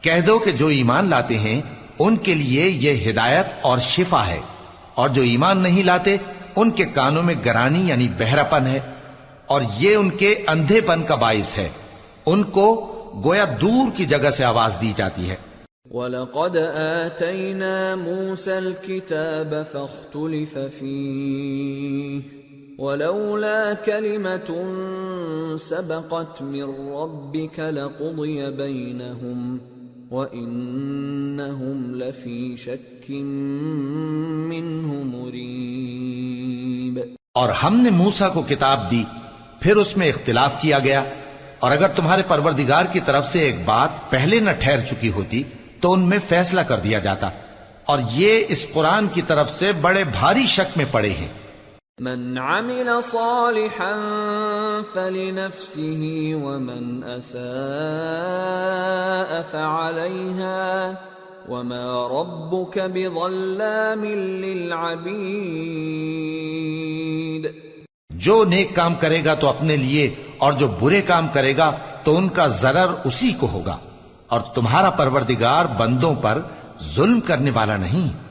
کہہ دو کہ جو ایمان لاتے ہیں ان کے لیے یہ ہدایت اور شفا ہے، اور جو ایمان نہیں لاتے ان کے کانوں میں گرانی یعنی بہراپن ہے، اور یہ ان کے اندھے پن کا باعث ہے. ان کو گویا دور کی جگہ سے آواز دی جاتی ہے. وَلَقَدْ آتَيْنَا مُوسَى الْكِتَابَ فَاخْتُلِفَ فِيهِ وَلَوْلَا كَلِمَةٌ سَبَقَتْ مِنْ رَبِّكَ لَقُضِيَ بَيْنَهُمْ وَإِنَّهُمْ لَفِي شَكٍّ مِّنْهُ مُرِيبٍ. اور ہم نے موسیٰ کو کتاب دی، پھر اس میں اختلاف کیا گیا، اور اگر تمہارے پروردگار کی طرف سے ایک بات پہلے نہ ٹھہر چکی ہوتی تو ان میں فیصلہ کر دیا جاتا، اور یہ اس قرآن کی طرف سے بڑے بھاری شک میں پڑے ہیں. من عمل صالحا فلنفسه ومن اساء فعليها وما ربك بظلام للعبید. جو نیک کام کرے گا تو اپنے لیے، اور جو برے کام کرے گا تو ان کا ضرر اسی کو ہوگا، اور تمہارا پروردگار بندوں پر ظلم کرنے والا نہیں.